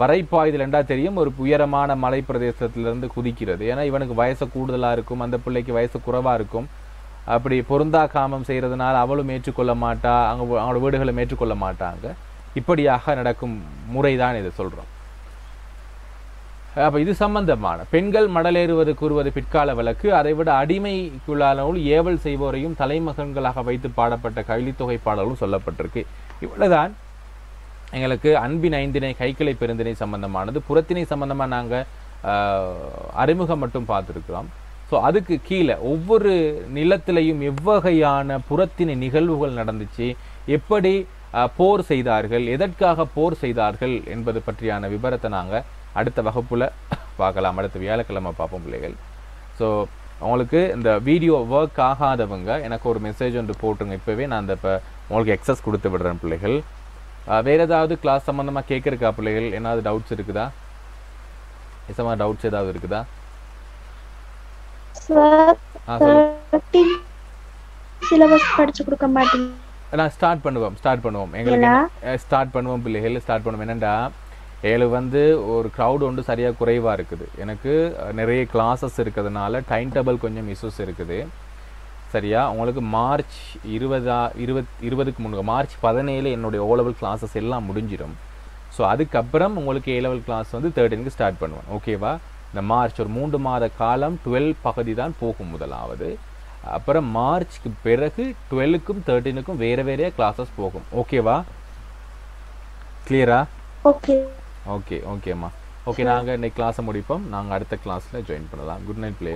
வரைப்பாய்தல் என்றா தெரியும், ஒரு உயரமான மலை பிரதேசத்திலிருந்து குதிக்கிறது. ஏன்னா இவனுக்கு வயசு கூடுதலாக இருக்கும், அந்த பிள்ளைக்கு வயசு குறைவாக இருக்கும். அப்படி பொருந்தா காமம் செய்கிறதுனால அவளும் ஏற்றுக்கொள்ள மாட்டா, அவங்களோட வீடுகளும் ஏற்றுக்கொள்ள மாட்டாங்க. இப்படியாக நடக்கும் முறை தான் இதை சொல்கிறோம். அப்போ இது சம்பந்தமான பெண்கள் மடலேறுவது கூறுவது பிற்கால வழக்கு. அதைவிட அடிமைக்குள்ளானவள் ஏவல் செய்வோரையும் தலைமகன்களாக வைத்து பாடப்பட்ட கைலித்தொகை பாடலும் சொல்லப்பட்டிருக்கு. இவ்வளவுதான் எங்களுக்கு அன்பின் ஐந்திணை கைக்கிளை பெருந்திணை சம்பந்தமானது. புறத்திணை சம்பந்தமாக நாங்கள் அறிமுகம் மட்டும் பார்த்துருக்கிறோம். ஸோ அதுக்கு கீழே ஒவ்வொரு நிலத்திலையும் எவ்வகையான புறத்திணை நிகழ்வுகள் நடந்துச்சு, எப்படி போர் செய்தார்கள், எதற்காக போர் செய்தார்கள் என்பது பற்றியான விபரத்தை நாங்கள் அடுத்த வகுப்புல பார்க்கலாம். அடுத்த வியாழக்கிழமை பார்ப்போம் பிள்ளைகள். ஸோ உங்களுக்கு இந்த வீடியோ ஒர்க் ஆகாதவங்க எனக்கு ஒரு மெசேஜ் ஒன்று போட்டுருங்க. இப்போவே நான் அந்த இப்போ உங்களுக்கு எக்ஸஸ் கொடுத்து விடுறேன் பிள்ளைகள். வேறு ஏதாவது கிளாஸ் சம்மந்தமாக கேட்குறக்கா பிள்ளைகள்? ஏதாவது டவுட்ஸ் இருக்குதா? நிசமா டவுட்ஸ் ஏதாவது இருக்குதா? சிலபஸ் படிச்சு கொடுக்க மாட்டீங்க? நான் ஸ்டார்ட் பண்ணுவோம் எங்களுக்கு ஸ்டார்ட் பண்ணுவோம் பிள்ளைகள். ஸ்டார்ட் பண்ணுவோம். என்னென்னா வந்து ஒரு க்ரௌடு ஒன்று சரியாக குறைவாக இருக்குது. எனக்கு நிறைய கிளாஸஸ் இருக்கிறதுனால டைம் டேபிள் கொஞ்சம் இஷ்யூஸ் இருக்குது. சரியா? உங்களுக்கு மார்ச் 20க்கு முன்னாடி மார்ச் 17 என்னுடைய ஓ லெவல் கிளாஸஸ் எல்லாம் முடிஞ்சிடும். ஸோ அதுக்கப்புறம் உங்களுக்கு ஏ லெவல் கிளாஸ் வந்து 13க்கு ஸ்டார்ட் பண்ணுவேன். ஓகேவா? இந்த மார்ச் ஒரு 3 மாத காலம் 12 பகுதி தான் போகும் முதலாவது. அப்புறம் மார்ச்க்கு பிறகு 12க்கும் 13க்கும் வேறு வேறையா கிளாஸஸ் போகும். ஓகேவா? கிளியரா? ஓகே. ஓகே ஓகேம்மா. ஓகே, நாங்கள் இன்னைக்கு கிளாஸை முடிப்போம். நாங்கள் அடுத்த கிளாஸில் ஜாயின் பண்ணலாம். Good night play.